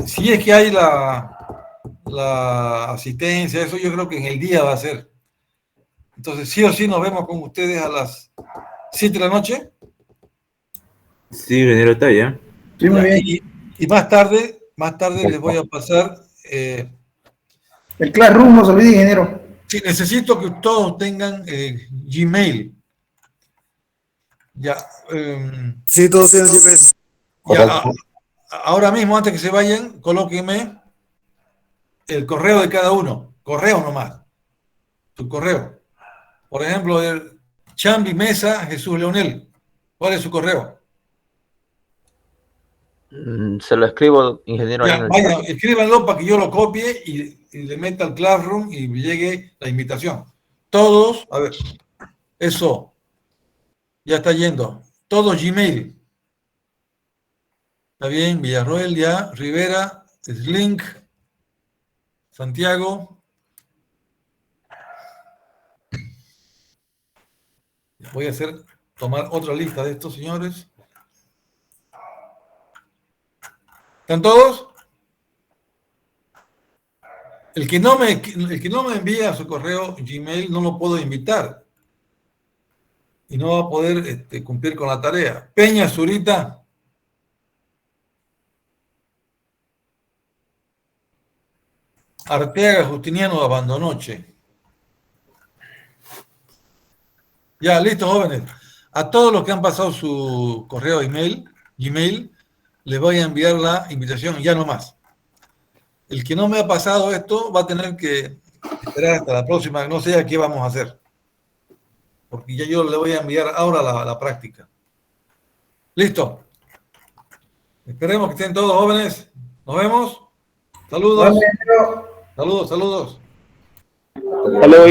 si es que hay la asistencia, eso yo creo que en el día va a ser. Entonces, sí o sí nos vemos con ustedes a las 7 de la noche. Sí, ingeniero, está bien. Sí, muy bien. Y más tarde les voy a pasar. El Classroom, no se olvide, ingeniero. Sí, necesito que todos tengan Gmail. Ya. Sí, todos tienen Gmail. Ya, ahora mismo, antes que se vayan, colóquenme el correo de cada uno. Correo nomás. Tu correo. Por ejemplo, el Chambi Mesa Jesús Leonel. ¿Cuál es su correo? Se lo escribo, ingeniero. Ya, ahí en el vaya, chat. escríbanlo para que yo lo copie y le meta al Classroom y llegue la invitación. Todos, a ver, eso, ya está yendo. Todos Gmail. Está bien, Villarroel ya, Rivera, Slink, Santiago. Voy a tomar otra lista de estos señores. ¿Están todos? El que no me envía su correo Gmail no lo puedo invitar. Y no va a poder cumplir con la tarea. Peña Zurita, Arteaga Justiniano Abandonoche. Ya, listo, jóvenes. A todos los que han pasado su correo Gmail, les voy a enviar la invitación ya no más. El que no me ha pasado esto va a tener que esperar hasta la próxima, no sé a qué vamos a hacer. Porque ya yo le voy a enviar ahora la práctica. Listo. Esperemos que estén todos jóvenes. Nos vemos. Saludos. Saludos, saludos. Hasta luego.